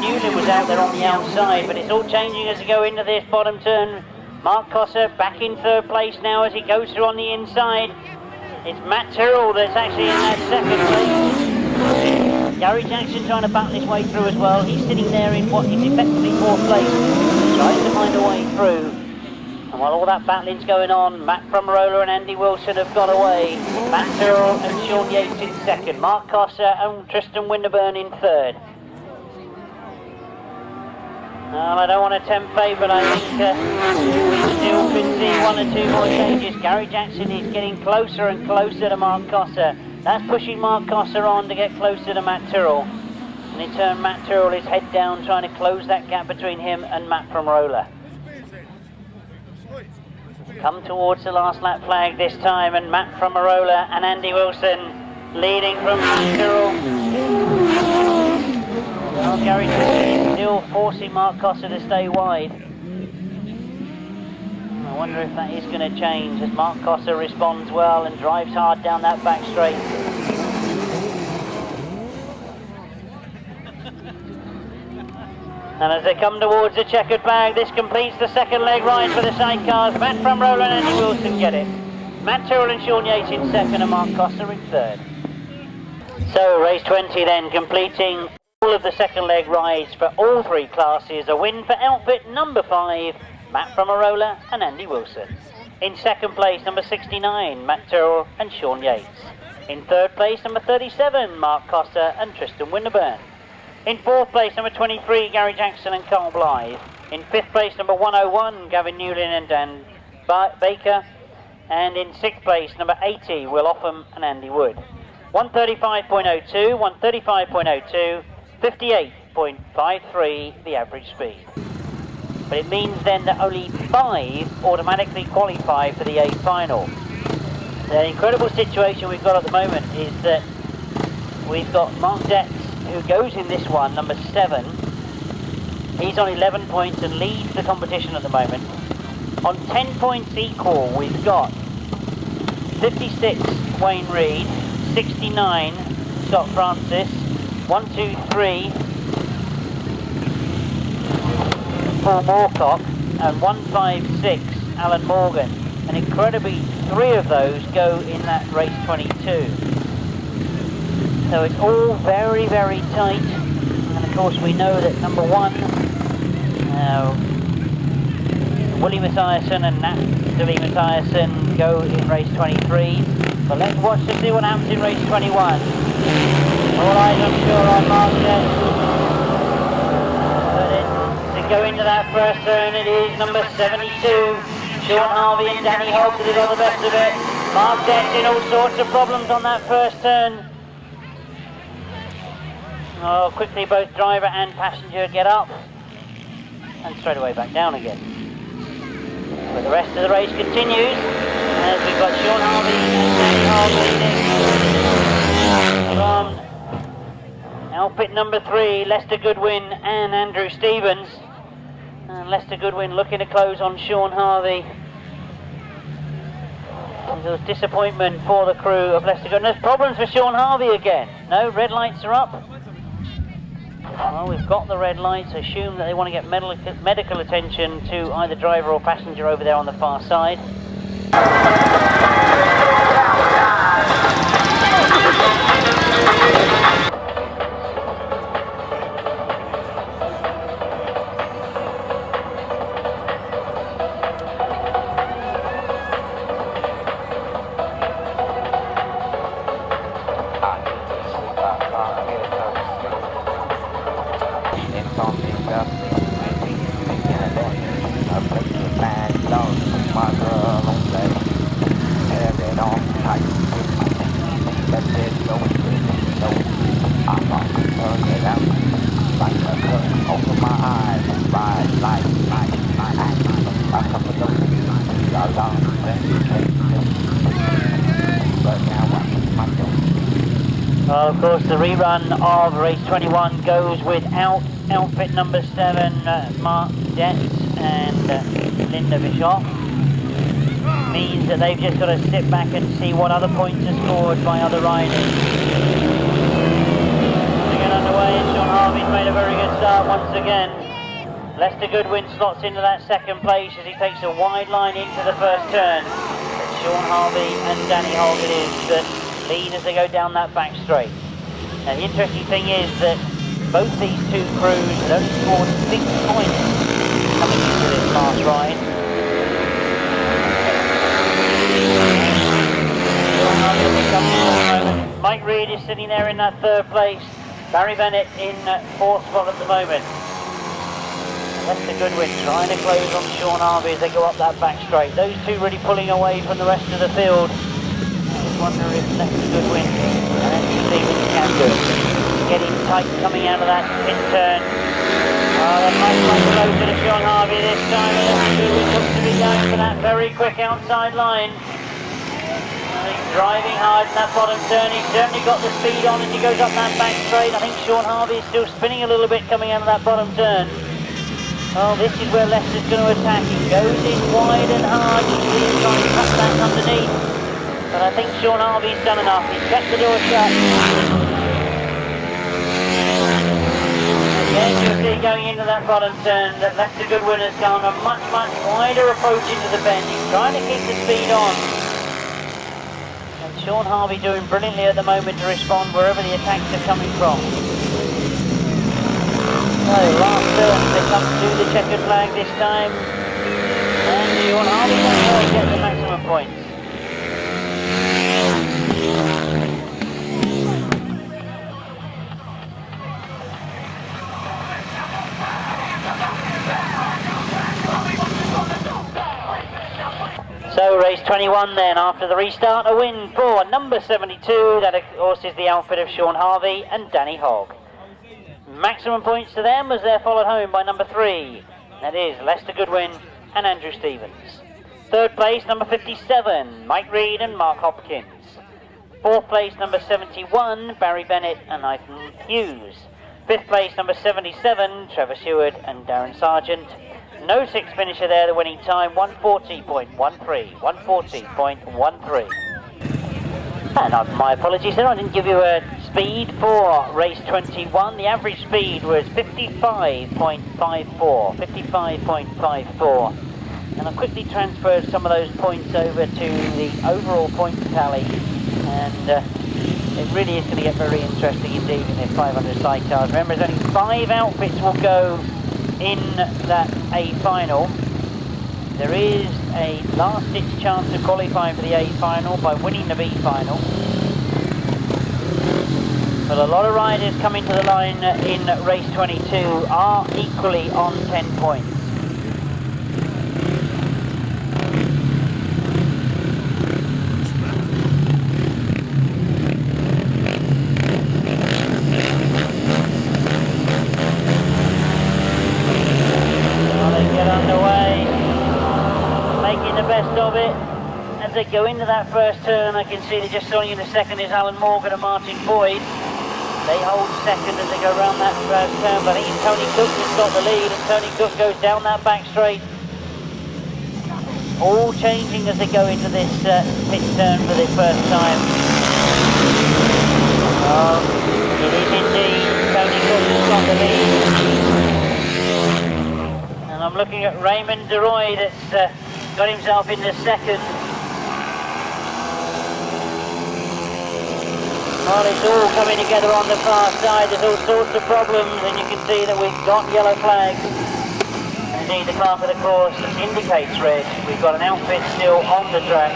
Newland was out there on the outside, but it's all changing as we go into this bottom turn. Mark Cossar back in third place now as he goes through on the inside. It's Matt Tyrrell that's actually in that second place. Gary Jackson trying to battle his way through as well. He's sitting there in what is effectively 4th place, trying to find a way through. And while all that battling's going on, Matt Fumarola and Andy Wilson have got away. Matt Tyrrell and Sean Yates in second. Mark Cossar and Tristan Winterburn in third. Well, I don't want to tempt fate, but I think we still could see 1 or 2 more changes. Gary Jackson is getting closer and closer to Mark Cossar. That's pushing Mark Cossar on to get closer to Matt Tyrrell. And in turn, Matt Tyrrell is head down trying to close that gap between him and Matt Fumarola. Come towards the last lap flag this time, and Matt Fumarola and Andy Wilson leading from Matt Tyrrell. Well, Gary Jackson is still forcing Mark Cossar to stay wide. I wonder if that is going to change as Mark Cossar responds well and drives hard down that back straight. And as they come towards the checkered flag, this completes the second leg ride for the sidecars. Matt Fumarola and Andy Wilson get it. Matt Tyrrell and Sean Yates in second and Mark Cossar in third. So race 20 then, completing all of the second leg rides for all 3 classes. A win for outfit number 5, Matt Fumarola and Andy Wilson. In second place, number 69, Matt Tyrrell and Sean Yates. In third place, number 37, Mark Cossar and Tristan Winterburn. In fourth place, number 23, Gary Jackson and Carl Blythe. In fifth place, number 101, Gavin Newlin and Dan Baker. And in sixth place, number 80, Will Offham and Andy Wood. 135.02, 135.02, 58.02. 0.53 the average speed. But it means then that only 5 automatically qualify for the A final. The incredible situation we've got at the moment is that we've got Marc Detz, who goes in this one, number 7. He's on 11 points and leads the competition at the moment. On 10 points equal, we've got 56 Wayne Reed, 69 Scott Francis, 1, 2, 3 Paul Moorcock, and 156 Alan Morgan. And incredibly, 3 of those go in that race 22. So it's all very, very tight. And of course we know that number 1, William Matthijessen and Nathalie Matthijessen go in race 23. But let's watch to see what happens in race 21. All eyes I'm sure on Marc Detz. But to go into that first turn, it is number 72, Shaun Harvey and Danny Hogg that did all the best of it. Marc Detz in all sorts of problems on that first turn. Oh, quickly both driver and passenger get up and straight away back down again. But the rest of the race continues as we've got Shaun Harvey and Danny Hogg leading from outfit number 3, Lester Goodwin and Andrew Stevens. And Lester Goodwin looking to close on Shaun Harvey. There's disappointment for the crew of Lester Goodwin. There's problems for Shaun Harvey again. No, red lights are up. Well, we've got the red lights. Assume that they want to get medical attention to either driver or passenger over there on the far side. Well, of course, the rerun of race 21 goes without outfit number 7, Marc Detz and Linda Bishop. Means that they've just got to sit back and see what other points are scored by other riders. To get underway, and Shaun Harvey's made a very good start once again. Lester Goodwin slots into that second place as he takes a wide line into the first turn. But Shaun Harvey and Danny Hogg it is that lead as they go down that back straight. Now the interesting thing is that both these two crews had only scored 6 points coming into this last ride. Mike Reed is sitting there in that 3rd place. Barry Bennett in 4th spot at the moment. Lester Goodwin trying to close on Shaun Harvey as they go up that back straight. Those two really pulling away from the rest of the field. Wonder if Lester Goodwin and Andrew Stevens can do it. Getting tight coming out of that pit turn. They're much closer to Shaun Harvey this time, and Lester Goodwin looks to be going for that very quick outside line. He's driving hard in that bottom turn. He's certainly got the speed on as he goes up that back straight. I think Shaun Harvey is still spinning a little bit coming out of that bottom turn. Oh, this is where Lester's going to attack. He goes in wide and hard. You see him trying to cut that underneath. But I think Shaun Harvey's done enough. He's kept the door shut. Again, you'll see going into that bottom turn that Lester Goodwin has gone a much wider approach into the bend. He's trying to keep the speed on. And Shaun Harvey doing brilliantly at the moment to respond wherever the attacks are coming from. So, last turn, they come to the checkered flag this time. And Shaun Harvey gets the maximum points. So race 21 then, after the restart, a win for number 72, that of course is the outfit of Shaun Harvey and Danny Hogg. Maximum points to them as they're followed home by number 3. That is Lester Goodwin and Andrew Stevens. Third place, number 57, Mike Reed and Mark Hopkins. Fourth place, number 71, Barry Bennett and Nathan Hughes. Fifth place, number 77, Trevor Seward and Darren Sargent. No sixth finisher there, the winning time 140.13, 140.13. And my apologies there, I didn't give you a speed for race 21. The average speed was 55.54, 55.54. And I've quickly transferred some of those points over to the overall points tally. And it really is going to get very interesting indeed in this 500 sidecars. Remember, there's only 5 outfits will go in that A final. There is a last-ditch chance of qualifying for the A final by winning the B final. But a lot of riders coming to the line in race 22 are equally on 10 points. Of it. As they go into that first turn, I can see they're just going into second is Alan Morgan and Martin Boyd. They hold second as they go around that first turn, but I think Tony Cook has got the lead, and Tony Cook goes down that back straight. All changing as they go into this pit turn for the first time. It is indeed Tony Cook has got the lead. And I'm looking at Raymond DeRoy that's got himself into second. Well, it's all coming together on the far side. There's all sorts of problems, and you can see that we've got yellow flags. Indeed, the clerk of the course indicates red. We've got an outfit still on the track.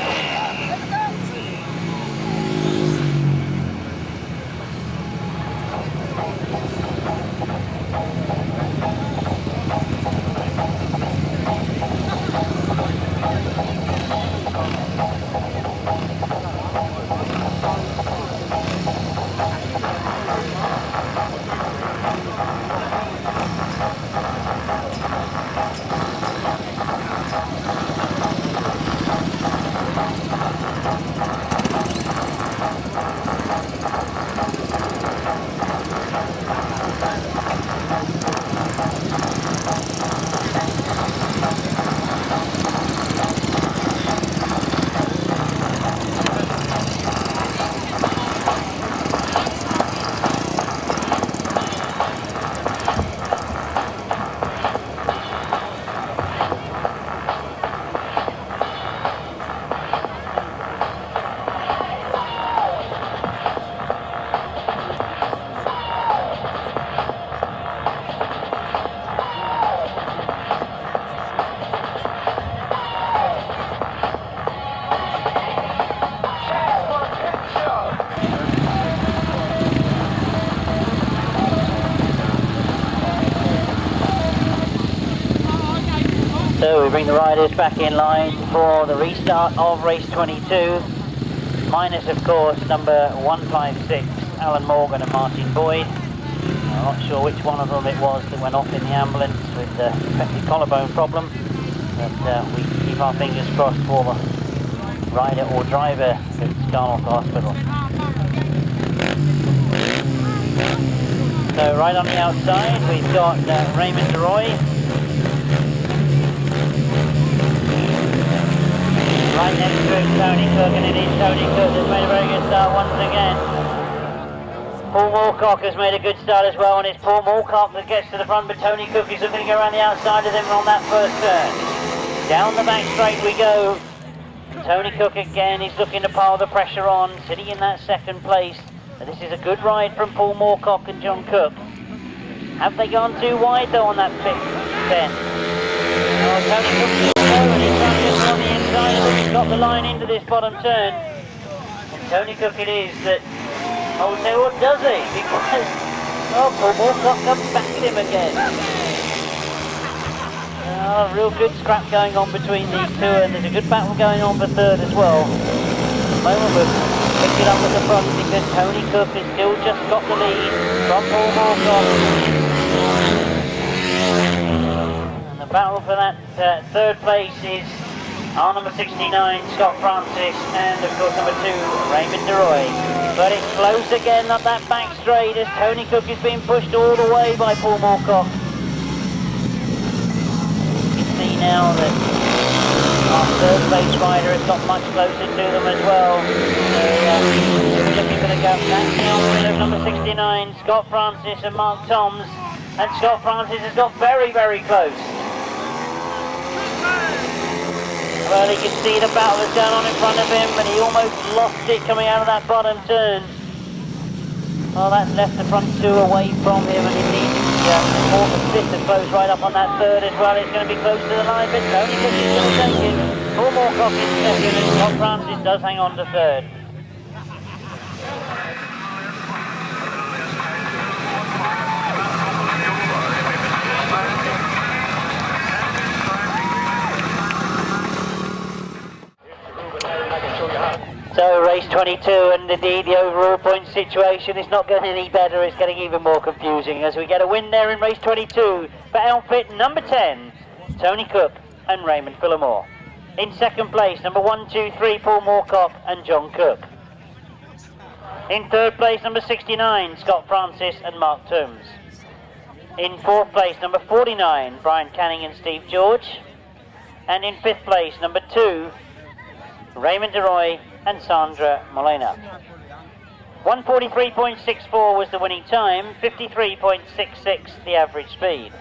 So we bring the riders back in line for the restart of race 22, minus of course number 156, Alan Morgan and Martin Boyd. I'm not sure which one of them it was that went off in the ambulance with the affected collarbone problem, but we keep our fingers crossed for the rider or driver that's gone off to hospital. So right on the outside we've got Raymond DeRoy. Right next to it, Tony Cook, and it is Tony Cook that's made a very good start once again. Paul Moorcock has made a good start as well, and it's Paul Moorcock that gets to the front, but Tony Cook is looking to go around the outside of them on that first turn. Down the back straight we go. Tony Cook again is looking to pile the pressure on, sitting in that second place. And this is a good ride from Paul Moorcock and John Cook. Have they gone too wide though on that pit 10? Oh, Tony Cook and he's trying to get on the inside, but he's got the line into this bottom turn. And Tony Cook it is that, oh, say what does he? Because, oh, Paul Moorcock comes back to him again. Oh, real good scrap going on between these two, and there's a good battle going on for third as well. At the moment we're pick it up at the front because Tony Cook has still just got the lead from Paul Moorcock. And the battle for that third place is our number 69, Scott Francis, and of course number 2, Raymond de Roy. But it's close again up that back straight as Tony Cook is being pushed all the way by Paul Moorcock. You can see now that our third place rider has got much closer to them as well. So looking for the gap. That's now number 69, Scott Francis and Mark Toms. And Scott Francis has got very, very close. Well, he can see the battle that's going on in front of him, and he almost lost it coming out of that bottom turn. Well, that's left the front 2 away from him, and indeed, more than fifth and close right up on that third as well. It's going to be close to the line, but Tony Cook is still taking. Paul Moorcock in second, and Scott Francis does hang on to third. So race 22, and indeed the overall point situation is not getting any better, it's getting even more confusing as we get a win there in race 22 for outfit number 10, Tony Cook and Raymond Phillimore. In second place, number 1, 2, 3, Paul Moorcock and John Cook. In third place, number 69, Scott Francis and Mark Toms. In fourth place, number 49, Brian Canning and Steve George. And in fifth place, number 2, Raymond de Roy and Sandra Molina. 143.64 was the winning time, 53.66 the average speed.